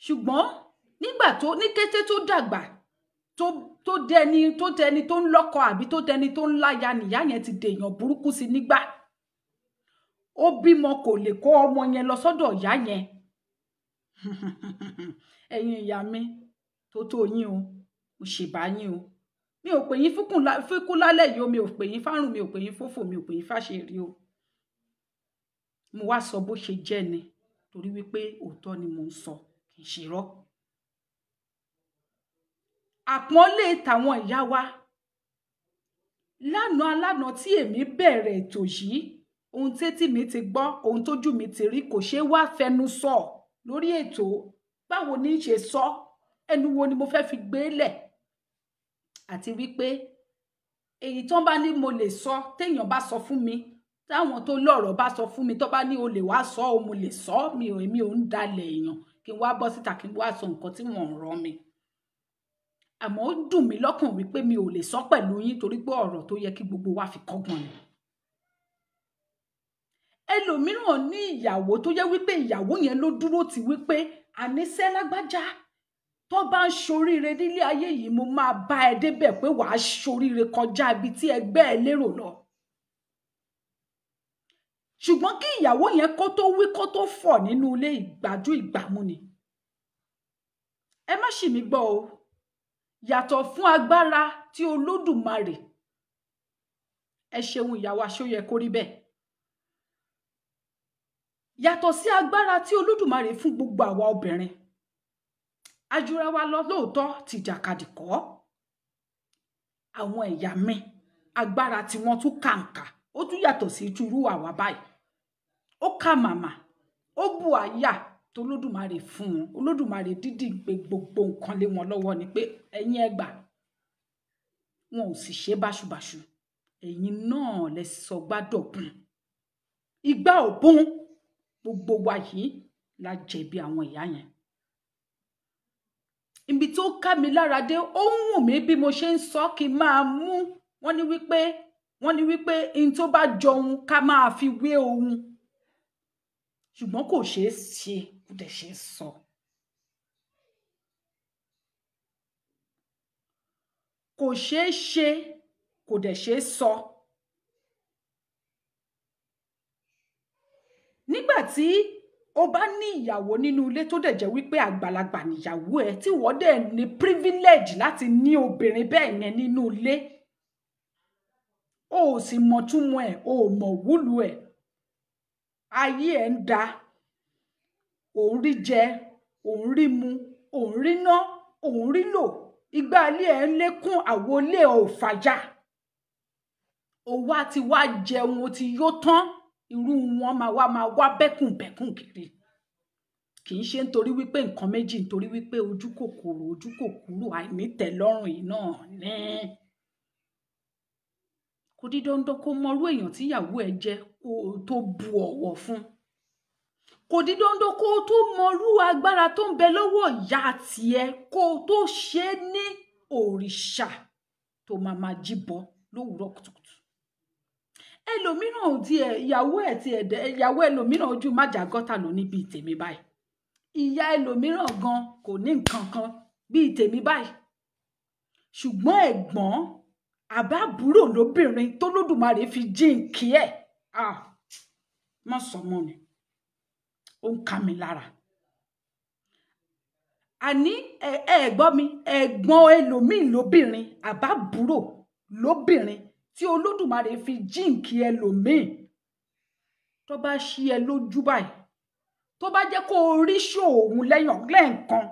ṣùgbọ́n nígbà tó ní kété tó dàgbà tó dẹni tó ń lọ́kọ àbí tó dẹni tó ń láya nìyá yẹn ti dèèyàn burúkú sí nígbà ó bímọ kò lè kó ọmọ yẹn lọ sọ́dọ̀ ìyá yẹn ẹ̀yin ìyá mi tó tó yín o mo ṣèbá yín o mi ò pè yín fíkú lálẹ́ yìí o mi ò pè yín fárùn mi ò pè yín fófò mi ò pè yín fáṣẹ̀rí o mo wá sọ bó ṣe jẹ́ ni torí wípé òótọ́ ni mo ń sọ kì í ṣe irọ́ àpọ́nlé tàwọn ìyá wa lánàá tí èmi bẹ̀rẹ̀ ètò yìí ohun tétí mi ti gbọ́ ohun tójú mi ti rí kò ṣeé wá fẹnu sọ lórí ètò báwo ní í ṣe sọ ẹnu wo ni mo fẹ́ fi gbé lẹ̀ àti wípé èyí tán bá ní mo lè sọ téèyàn bá sọ fún mi táwọn tó lọ́rọ̀ bá sọ fún mi tó bá ní o lè wá sọ o mo lè sọ èmi ò ń dalẹ̀ èèyàn kí n wá bọ́ síta kí n wá sọ nǹkan tí wọ́n ń rán mi àmọ́ ó dùn mí lọ́kàn wípé mi ò lè sọ pẹ̀lú yín torí pé ọ̀rọ̀ tó yẹ kí gbogbo wa fi kọ́gbọ́n ni ẹlòmíràn ní ìyàwó tó yẹ wípé ìyàwó yẹn ló dúró tì wípé àníṣe lágbájá tó bá ń ṣoríire nílé ayé yìí mo máa bá ẹ débẹ̀ pé wàá ṣoríire kọjá ibi tí ẹgbẹ́ ẹ lérò lọ ṣùgbọ́n kí ìyàwó yẹn kó tó wí kó tó fọ̀ nínú ilé ìgbájú ìgbàmú ni ẹ má ṣì mí gbọ́ o yàtọ̀ fún agbára tí Olódùmarè ẹ ṣeun ìyàwó aṣóyẹ kó rí bẹ́ẹ̀ yàtọ̀ sí agbára tí Olódùmarè fún gbogbo àwa obìnrin ajúra wa lọ lóòótọ́ ti jàkadì kọ́ àwọn ìyá mi agbára tí wọ́n tún kàǹkà ó tún yàtọ̀ sí túrú àwa báyìí ó kà màmá ó bù àyà tó Olódùmarè fún wọn Olódùmarè dídì gbé gbogbo nǹkan lé wọn lọ́wọ́ ni pé ẹ̀yin ẹ gbà wọn ò sì ṣe báṣubàṣu ẹ̀yin náà lẹ sọ gbádọ̀gùn ìgbà òbún gbogbo wa yìí la jẹ̀bi àwọn ìyá yẹn ibi tó ká mi lára dé ó ń wù mí bí mo ṣe ń sọ kí n máa mú wọ́n ní wípé in tó bá jọ ohun ká máa fi wé ohun ṣùgbọ́n kò ṣeé ṣe kò dẹ̀ ṣeé sọ. Kò ṣeé ṣe kò dẹ̀ ṣeé sọ. Nígbà tí o bá ní ìyàwó nínú ilé tó dẹ̀ jẹ́ wípé àgbàlagbà níyàwó ẹ̀ tí wọ́n dẹ̀ ní privilege láti ní obìnrin bẹ́ẹ̀ yẹn nínú ilé o ò sì mọ̀ túmọ̀ ẹ̀ o ò mọ̀ wúlò ẹ̀ ayé ẹ̀ ń da òun rí jẹ òun rí mu òun rí ná òun rí lò ìgbà ilé ẹ̀ ń lékún àwo ilé ẹ̀ ò fàjà owó àti wá jẹun ó ti yó tán irú wọn máa wá bẹ́kùnbẹ́kùn kiri kì í ṣe nítorí wípé nǹkan méjì nítorí wípé ojú kòkòrò àìnítẹ̀lọ́rùn yìí náà ní kò di dandan kó mọrú èèyàn tí ìyàwó ẹ̀ jẹ́ kó tó bu ọ̀wọ̀ fún kò di dandan kó tó mọrú agbára tó ń bẹ lọ́wọ́ ìyá tiẹ̀ kó tó ṣe é ní òrìṣà tó máa jíbọ lówùúrọ̀ kùtùkùtù ẹlòmíràn tí ìyàwó ẹlòmíràn ojú májà gọ́tà ló ní bíi tèmi báyìí ìyá ẹlòmíràn gan kò ní nǹkan kan bíi tèmi báyìí ṣùgbọ́n ẹ̀gbọ́n àbábúrò lóbìnrin tó lódùmarè fi jíǹkí ẹ̀ má sọ mọ́ mi ó ń ká mi lára àní ẹ̀gbọ́n mi ẹ̀gbọ́n ẹlòmíì lóbìnrin àbábúrò lóbìnrin tí olódùmarè fi jíǹkí ẹlòmíì tó bá ṣí ẹ lójú báyìí tó bá jẹ́ kó o rí ṣòun lẹ́ẹ̀kan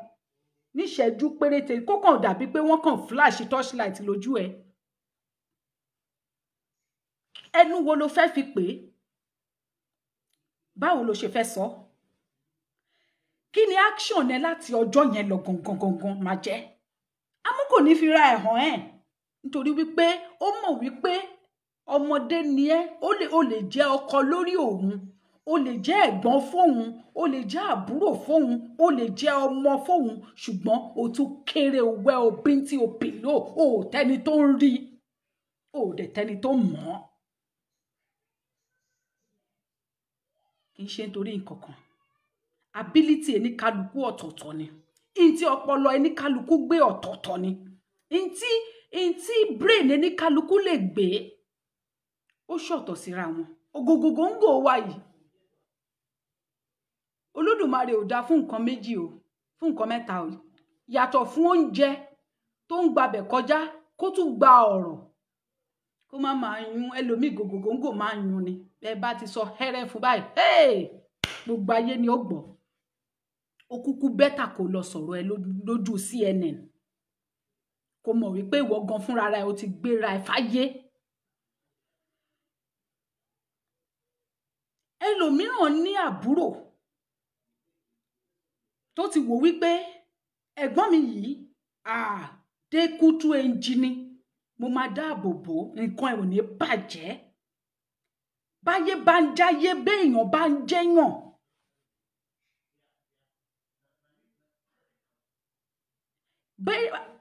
níṣẹ́jú péréte kó kàn dàbí pé wọ́n kàn flash torchlight lójú ẹ ẹnu wo ló fẹ́ fi pè é báwo ló ṣe fẹ́ sọ kí ni action ẹ láti ọjọ́ yẹn lọ gangan máa jẹ́ àmọ́ kò ní fi ra ẹ̀hàn ẹ̀ nítorí wípé ó mọ̀ wípé ọmọdé ni ẹ́ ó lè jẹ́ ọkọ lórí òun ó lè jẹ́ ẹ̀gbọ́n fóun ó lè jẹ́ àbúrò fóun ó lè jẹ́ ọmọ fóun ṣùgbọ́n ó tún kéré owó obìn tí o pìlò ó tẹ́ni tó ń rí ó dẹ̀ tẹ́ni tó mọ̀ ọ́ kì í ṣe nítorí nǹkan kan ability ẹnìkálukú ọ̀tọ̀ọ̀tọ̀ ni ntí ọpọlọ ẹnìkálukú gbé ọ̀tọ̀ọ̀tọ̀ ni ntí brain ẹnìkálukú lè gbé ó ṣọ̀tọ̀ síra wọn ògògògóńgò wà yìí Olódùmarè ò dá fún nǹkan méjì o fún nǹkan mẹ́ta o yàtọ̀ fún oúnjẹ tó ń gbabẹ̀ kọjá kó tún gba ọ̀rọ̀ kó má máa yún ẹlòmíì gògògóńgò máa yún ni ẹ bá ti sọ hẹ́rẹ́ fún báyìí gbogbo ayé ni ó gbọ́ ó kúkú bẹ́tà kó lọ sọ̀rọ̀ ẹ lójú CNN kó mọ̀ wípé ìwọ gan fúnra rẹ ó ti gbéra ẹ fáyé ẹlòmíràn ní àbúrò tó ti wò wípé ẹ̀gbọ́n mi yìí dékútú ẹnjìní mo máa dáàbò bò nǹkan ẹ̀ ò ní bàjẹ́ báyé bá ń jáyé béèyàn bá ń jẹ́yàn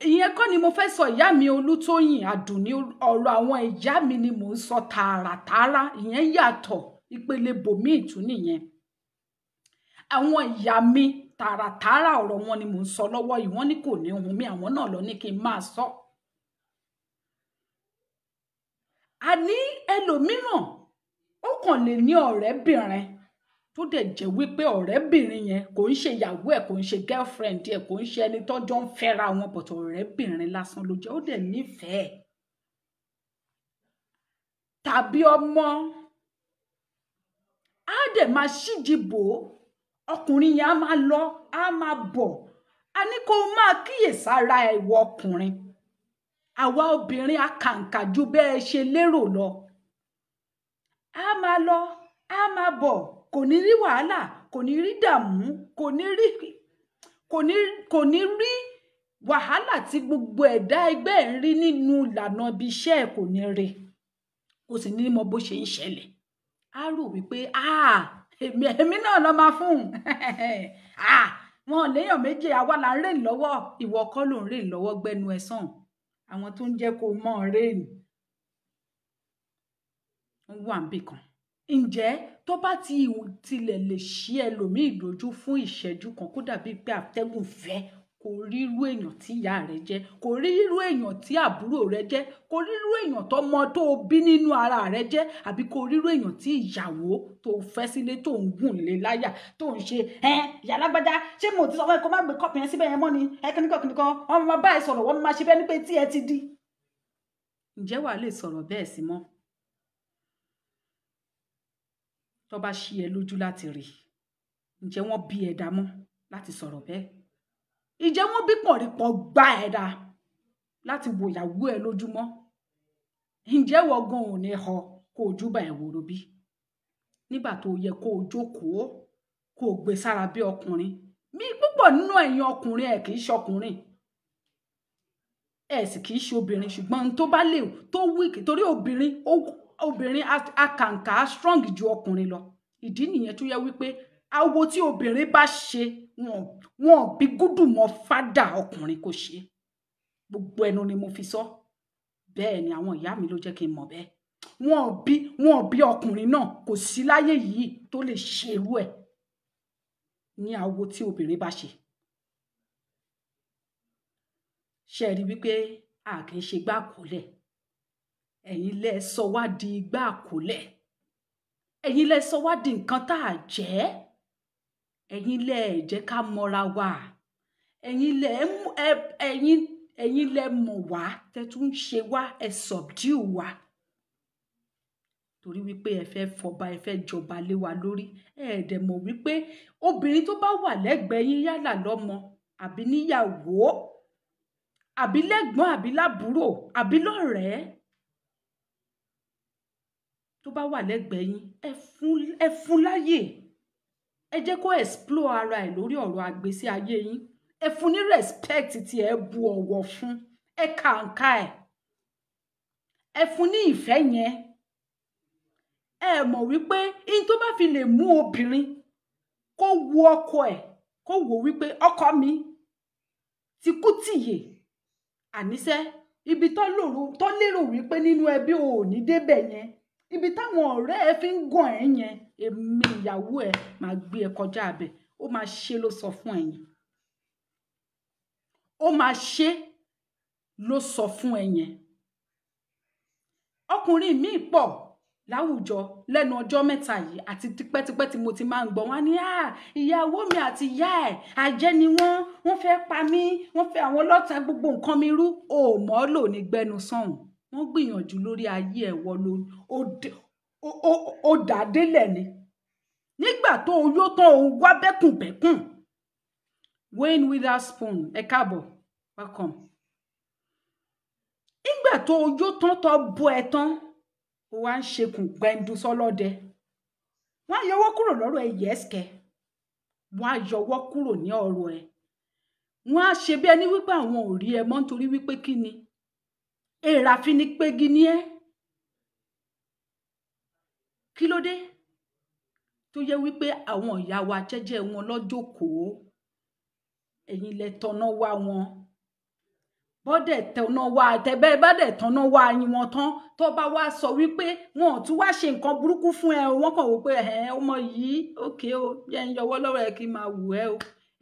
ìyẹn kọ́ ni mo fẹ́ sọ ìyá mi Olútóyìn Àdùnní ọ̀rọ̀ àwọn ìyá mi ni mò ń sọ tààràtààrà ìyẹn yàtọ̀ ìpele bòmíì tún nìyẹn àwọn ìyá mi tààràtààrà ọ̀rọ̀ wọn ni mò ń sọ lọ́wọ́ yìí wọ́n ní kò ní ohun mi àwọn náà lọ ní kí n máa sọ àní ẹlòmíràn ó kàn lè ní ọ̀rẹ́bìnrin tó dẹ̀ jẹ́ wípé ọ̀rẹ́bìnrin yẹn kò ń ṣe ìyàwó ẹ̀ kò ń ṣe girlfriend ẹ̀ kò ń ṣe ẹni tọ́jọ́ ń fẹ́ra wọn but ọ̀rẹ́bìnrin lásán ló jẹ́ ó dẹ̀ nífẹ̀ẹ́ tàbí ọmọ á dẹ̀ máa ṣíji bò ó ọkùnrin yẹn á máa lọ á máa bọ̀ a ní kó máa kíyèsára ìwọ ọkùnrin àwa obìnrin akàǹkà ju bẹ́ẹ̀ ṣe lérò lọ. A máa lọ a máa bọ̀, kò ní rí wàhálà, kò ní rí dààmú, kò ní rí wàhálà tí gbogbo ẹ̀dá ẹgbẹ́ ń rí nínú ìlànà ibi iṣẹ́ ẹ̀, kò ní rí, kò sì ní mọ bó ṣe ń ṣẹlẹ̀. A rò wípé èmi náà lọ máa fún wọn léèyàn méje, àwa là ń rìn lọ́wọ́, ìwọ kọ́ ló ń rìn lọ́wọ́, gbẹnu ẹ̀ sàn. Àwọn tó ń jẹ́ kó mọ̀ rìn ń wà níbì kan. Ǹjẹ́ tó bá tilẹ̀ lè ṣí ẹlòmíì lójú fún ìṣẹ́jú kan, kó dàbí pé àtẹ́gùn fẹ́, kò rí irú èèyàn tí ìyá rẹ jẹ́, kò rí irú èèyàn tí àbúrò rẹ jẹ́, kò rí irú èèyàn tọmọ tó bí nínú ara rẹ jẹ́, àbí kò rí irú èèyàn tí ìyàwó tó fẹ́ sílé tó ń gùn lé láyà, tó ń ṣe ìyá lágbájá, ṣé mo ti sọ fún ẹ kó má gbé kọ́ọ̀pù yẹn síbẹ̀ yẹn mọ́ ni, kíníkan wọ́n máa bá ẹ sọ̀rọ̀, wọ́n máa ṣe bẹ́ẹ̀ ni pé tí ẹ ti di. Ǹjẹ́ wàá lè sọ̀rọ̀ bẹ́ẹ̀ sí mọ́? Tó bá ṣí ẹ lójú láti rí, ǹjẹ́ wọ́n bí ẹ dá mọ́ láti sọ̀rọ̀ bẹ́ẹ̀? Ǹjẹ́ wọ́n bí pọ̀nrípọ̀ gbá ẹ dá láti wo ìyàwó ẹ lójúmọ́? Ǹjẹ́ wọ́n gan ò ní họ kó o júbà ẹ̀ wòrò bí? Nígbà tó yẹ kó o jókòó, kó o gbé sára bí ọkùnrin. Mi púpọ̀ nínú ẹ̀yin ọkùnrin ẹ̀ kì í ṣọkùnrin, ẹ̀ sì kì í ṣe obìnrin, ṣùgbọ́n tó bá lè tó wíìkì, torí obìnrin akàǹkà strong ju ọkùnrin lọ. Ìdí nìyẹn tó yẹ wípé awo tí obìnrin bá ṣe wọn bí gúdù mọ́ fádà ọkùnrin kò ṣe. Gbogbo ẹnu ni mo fi sọ. Bẹ́ẹ̀ ni àwọn ìyá mi ló jẹ́ kí n mọ̀ bẹ́ẹ̀. Wọn bí ọkùnrin náà, kò sí láyé yìí tó lè ṣe irú ẹ̀ ní awo tí obìnrin bá ṣe. Ṣé rí wípé a kì í ṣe gbá àkólẹ̀? Ẹ̀yin lẹ sọ wá di igbá àkólẹ̀. Ẹ̀yin lẹ sọ wá di nǹkan tá a jẹ́. Ẹ̀yin lẹ jẹ́ ká mọ́ra wa. Ẹ̀yin lẹ mọ̀ wá, tẹ́ tún ṣe wá, ẹ subdue wa. Torí wípé ẹ fẹ́ fọba, ẹ fẹ́ jọba lé wa lórí. Ẹ dẹ̀ mọ̀ wípé obìnrin tó bá wà lẹ́gbẹ̀ẹ́ yín, yálà lọ́mọ àbí níyàwó, àbí lẹ́gbọ́n àbí lábúrò àbí lọ́rẹ̀ẹ́, tó bá wà lẹ́gbẹ̀ẹ́ yín, ẹ fún láyè. Ẹ jẹ́ kó explore ara ẹ̀ lórí ọ̀rọ̀ àgbésí ayé yín. Ẹ fún ní respect tí ẹ bu ọ̀wọ̀ fún. Ẹ kàǹkà ẹ̀. Ẹ fún ní ìfẹ́ yẹn. Ẹ mọ̀ wípé in tó bá fi lè mú obìnrin kó wo ọkọ ẹ̀, kó wò wípé ọkọ mi ti kú tìyè. Àníṣẹ́ ibi tó lérò wípé nínú ẹbí ò ní débẹ̀ yẹn, ibi táwọn ọ̀rẹ́ ẹ fi ń gàn ẹ́ yẹn, èmi ìyàwó ẹ máa gbé ẹ kọjá abẹ. Ó máa ṣe ló sọ fún ẹ̀yin. Ó máa ṣe ló sọ fún ẹ̀yin. Ọkùnrin mi pọ̀ láwùjọ lẹ́nu ọjọ́ mẹ́ta yìí, àti tipẹ́tipẹ́ tí mo ti máa ń gbọ́ wọn ní ìyàwó mi àti ìyá ẹ̀ àjẹ́ ni wọ́n fẹ́ pa mí, wọ́n fẹ́ àwọn lọ́ta gbogbo nǹkan mi rú. O mọ̀ lò ní gbẹnu sọ̀hún. Wọ́n gbìyànjú lórí ayé ẹ̀ wọ lórí ó dà délẹ̀ ni. Nígbà tó yó tán òun wá bẹ́kùnbẹ́kùn. Wayne Witherspoon, ẹ káàbọ̀, welcome. Nígbà tó yó tán tó bọ́ ẹ tán, ó wá ń ṣekùn gbẹ̀ndú sọ́lọ́dẹ. Wọ́n á yọwọ́ kúrò lọ́rọ̀ ẹ yẹ́sìkẹ́. Wọ́n á yọwọ́ kúrò ní ọ̀rọ̀ ẹ. Wọ́n á ṣe bí ẹni wípé àwọn ò rí ẹ mọ́ nítorí wípé kí ni? Èèrà fi ni pégi ní ẹ́. Kí ló dé? Tó yẹ wípé àwọn ìyá wa jẹ́jẹ́ wọn lọ́jọ́kòó. Ẹ̀yin lẹ tọ́nà wá wọn. Bọ́dẹ̀ tọ́nà wá àtẹ̀bẹ́ bọ́dẹ̀ tọ́nà wá yín wọn tán. Tó bá wá sọ wípé wọn ò tún wá ṣe nǹkan burúkú fún ẹ, wọ́n kàn wò pé ọmọ yìí òkè o, yẹ ń yọwọ́ lọ́rọ̀ ẹ kí n máa wù ẹ́ o.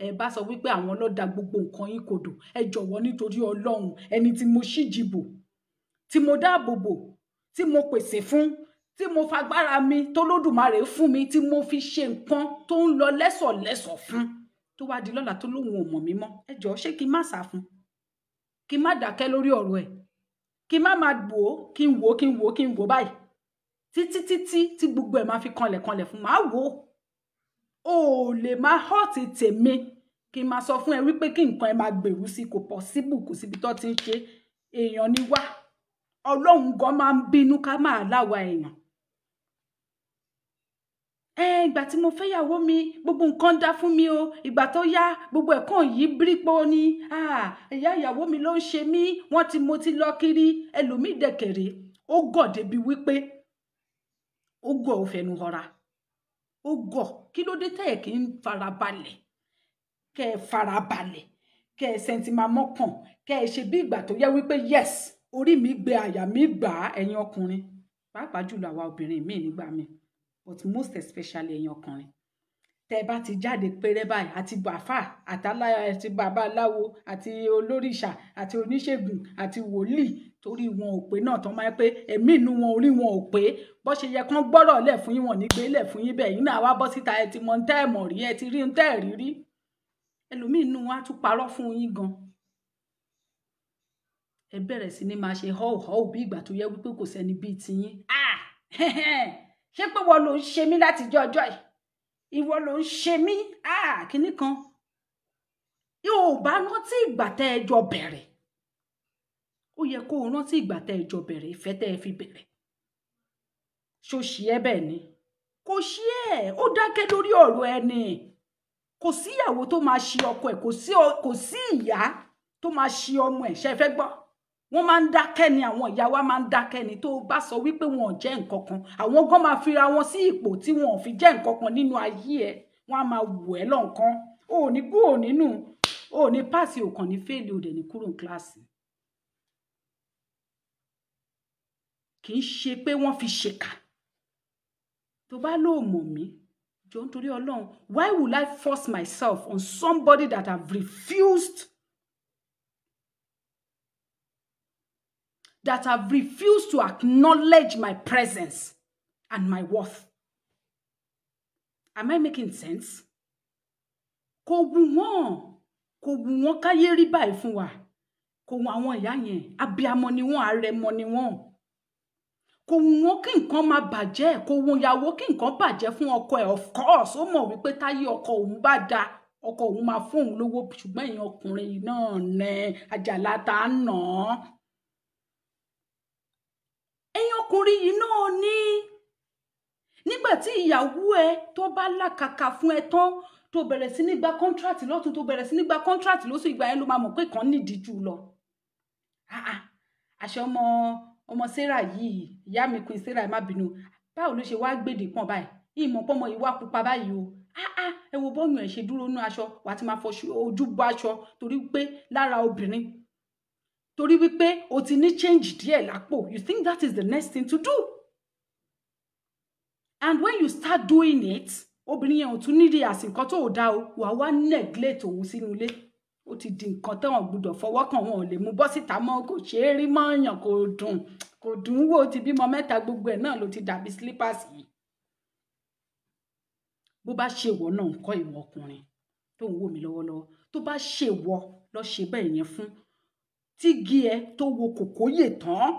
Ẹ bá sọ wípé àwọn ló da gbogbo nǹkan yín kodò. Ẹ jọ̀wọ́ nítorí Ọlọ́run, ẹni tí mo ṣíjìbò, tí mo dáàbò bò, tí mo pèsè fún, tí mo fagbára mi tó lódùmarè fún mi, tí mo fi ṣe nǹkan tó ń lọ lẹ́sọ̀lẹ́sọ̀ fún, tó wá di lọ́la tó lóhun ò mọ̀ mí mọ́. Ẹ jọ̀ọ́ ṣé kí n má sá fún? Kí n má dákẹ́ lórí ọ̀rọ̀ ẹ̀? Kí n má máa wò ó, kí n wò báyìí títí tí gbogbo ẹ̀ máa fi kanlẹ̀ fún màá wò ó. O lè máa hot tèmi kí n máa sọ fún ẹ wípé kí nǹkan ẹ máa gbèrú sí, kò possible, kò síbi tó ti ń ṣe. èèyàn ni wá Ọlọ́run gan máa ń bínú ká máa láwa èèyàn ìgbà tí mo fẹ́ yàwó mi gbogbo nǹkan dá fún mi o ìgbà tó yá gbogbo ẹ̀kan yìí bírípò ni ìyá ìyàwó mi ló ń ṣe mí mo ti lọ kiri ẹlòmíì dẹ̀kẹ̀rẹ̀ ó gọ̀ débi wípé ó gọ̀ ò fẹnu họra ó gọ̀ kí ló dé tẹ́ ẹ̀ kí ń farabalẹ̀ kẹ́ ẹ farabalẹ̀ kẹ́ ẹ sẹ́ńtìmá mọ́kàn kẹ́ ẹ ṣe bí ìgbà tó yẹ wípé yes orí mi gbé àyà mi gbà á ẹ̀yin ọkùnrin pàápàá jùlọ àwa obìnrin míì nígbà míì but most especially ẹ̀yin ọkùnrin tẹ́ bá ti jáde péré báyìí àti bàfà àtàláyà àti babaláwo àti olórìṣà àti oníṣègùn àti wòlíì torí wọn ò pé náà tán máa ń pé ẹ̀mí inú wọn orí wọn ò pé bó ṣe yẹ kán gbọ́rọ̀ lẹ̀ fún yín wọn nígbé lẹ̀ fún yín bẹ́ẹ̀ yín náà wá bọ́ síta ẹ ti mọ ń tẹ́ ẹ̀ mọ̀ rí ẹ ti rí ń tẹ́ ẹ̀ rí rí ẹlòmíì inú wọn á tún parọ́ fún yín gan ẹ bẹ̀rẹ̀ sí ní máa ṣe họ́ọ̀ bí ìgbà tó yẹ wípé kò sẹ́ni bíi tiyín ṣé pé wọ́n ló ń ṣe mí láti ọjọ́ yìí ìwọ ló ń ṣe mí kinní kan yóò bá rántí ìgbà tẹ́ ẹ jọ bẹ̀rẹ̀ ó yẹ kó o rántí ìgbà tẹ́ ẹ jọ bẹ̀rẹ̀ ìfẹ́ tẹ́ ẹ fi bẹ̀rẹ̀ ṣó ṣí ẹ bẹ́ẹ̀ ni kò ṣí ẹ ó dákẹ́ lórí ọ̀rọ̀ ẹni kò síyàwó tó máa ṣi ọkọ ẹ̀ kò sí ìyá tó máa ṣi ọmọ ẹ̀ ṣe fẹ́ gbọ́ wọ́n máa ń dákẹ́ ni àwọn ìyá wa máa ń dákẹ́ ni tó bá sọ wípé wọn ò jẹ́ nǹkan kan àwọn gan máa fira wọn sí ipò tí wọn ò fi jẹ́ nǹkan kan nínú ayé ẹ̀ wọ́n á máa wù ẹ́ lọ́nkán o ò ní kúrò nínú o ò ní páàsì òkàn ní fèèlì o dẹ̀ ní kúrò ní kíláàsì kì í ṣe pé wọ́n fi ṣèkà tó bá lóò mọ̀ mí jọ nítorí Ọlọ́run why would I force myself on somebody that I've refused to acknowledge my presence and my worth. Am I making sense? Kò wù wọ́n káyé rí báyìí fún wa. Kò wù àwọn ìyá yẹn, abiyamọ ni wọ́n, arẹmọ ni wọ́n. Kò wù wọ́n kí nǹkan máa bàjẹ́, kò wù ìyàwó kí nǹkan bàjẹ́ fún ọkọ ẹ̀. Of course, ó mọ̀ wípé táyé ọkọ òun bá da, ọkọ òun máa fún òun lówó, ṣùgbọ́n èèyàn ọkùnrin náà nẹ àjàlá tá a nà án. Ẹ̀yin ọkùnrin yìí náà ní nígbà tí ìyàwó ẹ tó bá làkàkà fún ẹ tán tó bẹ̀rẹ̀ sí ní gba kọ́ńtrátì lọ́tún tó bẹ̀rẹ̀ sí ní gba kọ́ńtrátì lóṣù ìgbà yẹn ló máa mọ̀ pé kan nídìí jù lọ. Àṣẹ ọmọ Sarah yìí ìyá mi Queen Sarah má bínú báwo ló ṣe wá gbèdè pọ̀n báyìí ìmọ̀ pọ́nmọ ìwà pupa báyìí o ẹ wo bọ́ọ̀nù ẹ̀ ṣe dúró nú aṣọ wàá ti máa fọ ojú bọ́ aṣọ torí pé lára obìnrin torí wípé o ti ní change díẹ̀ lápò you think that is the next thing to do and when you start doing it obìnrin yẹn ò tún nídìí àsìkò tó dá o wà wá neglect òun sínú ilé ó ti di nǹkan tẹ́wọ̀n gbọ́dọ̀ fọwọ́ kàn wọn ò lè mú bọ́ síta mọ́ kò ṣe é rí mọ́ọ̀yàn kò dùn wò ti bímọ mẹ́ta gbogbo ẹ̀ náà ló ti dàbí slippers yìí bó bá ṣe wọ náà nǹkan ìwọ ọkùnrin tó ń wò mí lọ́wọ́lọ́wọ́ tó bá ṣe wọ lọ ṣe bẹ́ẹ̀ yẹn fún tígi ẹ tó wo kòkóyè tán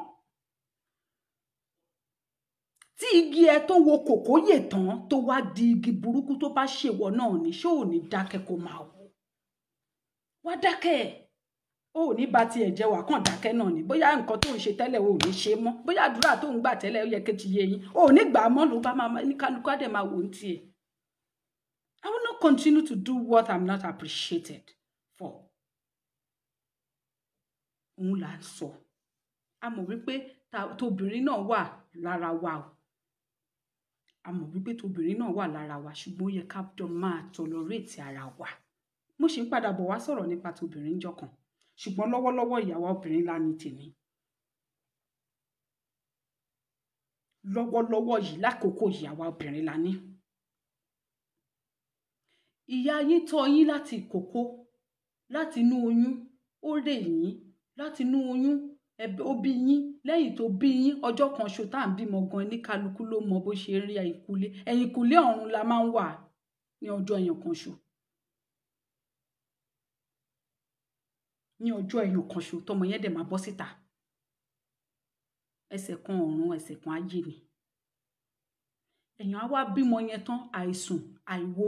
tí igi ẹ tó wo kòkóyè tán tó wá di igi burúkú tó bá ṣèwọ náà ní ṣé ò ní dákẹ́ kó máa wò wá dákẹ́ ò ní bá tiẹ̀ jẹ́ wà kàn dákẹ́ náà ni bóyá nǹkan tó ń ṣe tẹ́lẹ̀ ò ní ṣe mọ́ bóyá àdúrà tó ń gbà tẹ́lẹ̀ ó yẹ kejì yé yín ò ní gbà mọ́ ló bá máa ní kálukú á dẹ̀ máa wò ó tiẹ̀. I will not continue to do what I'm not appreciated for. Òun là ń sọ a mọ̀ wípé tóbìnrin náà wà lára wa o a mọ̀ wípé tóbìnrin náà wà lára wa ṣùgbọ́n ó yẹ ká jọ máa tolerate ara wa mo ṣì ń padà bọ̀ wá sọ̀rọ̀ nípa tóbìnrin jọ̀kan ṣùgbọ́n lọ́wọ́lọ́wọ́ ìyàwó obìnrin la ní tèmi lọ́wọ́lọ́wọ́ yìí lákòókò ìyàwó obìnrin la ní ìyá yín tọ́ yín láti ìkókó láti inú oyún ó rè yín láti inú oyún ó bí yín lẹ́yìn tó bí yín ọjọ́ kan ṣo tá à ń bímọ gan ní kálukú ló mọ bó ṣe rí ẹ̀yìnkùlé ọ̀run la máa ń wà ní ọjọ́ ẹ̀yàn kan ṣo ní ọjọ́ ẹ̀yàn kan ṣo tọmọ yẹn dẹ̀ máa bọ́ síta ẹsẹ̀ kan ọ̀run ẹsẹ̀ kan ayé ni èèyàn á wá bímọ yẹn tán àìsùn àìwo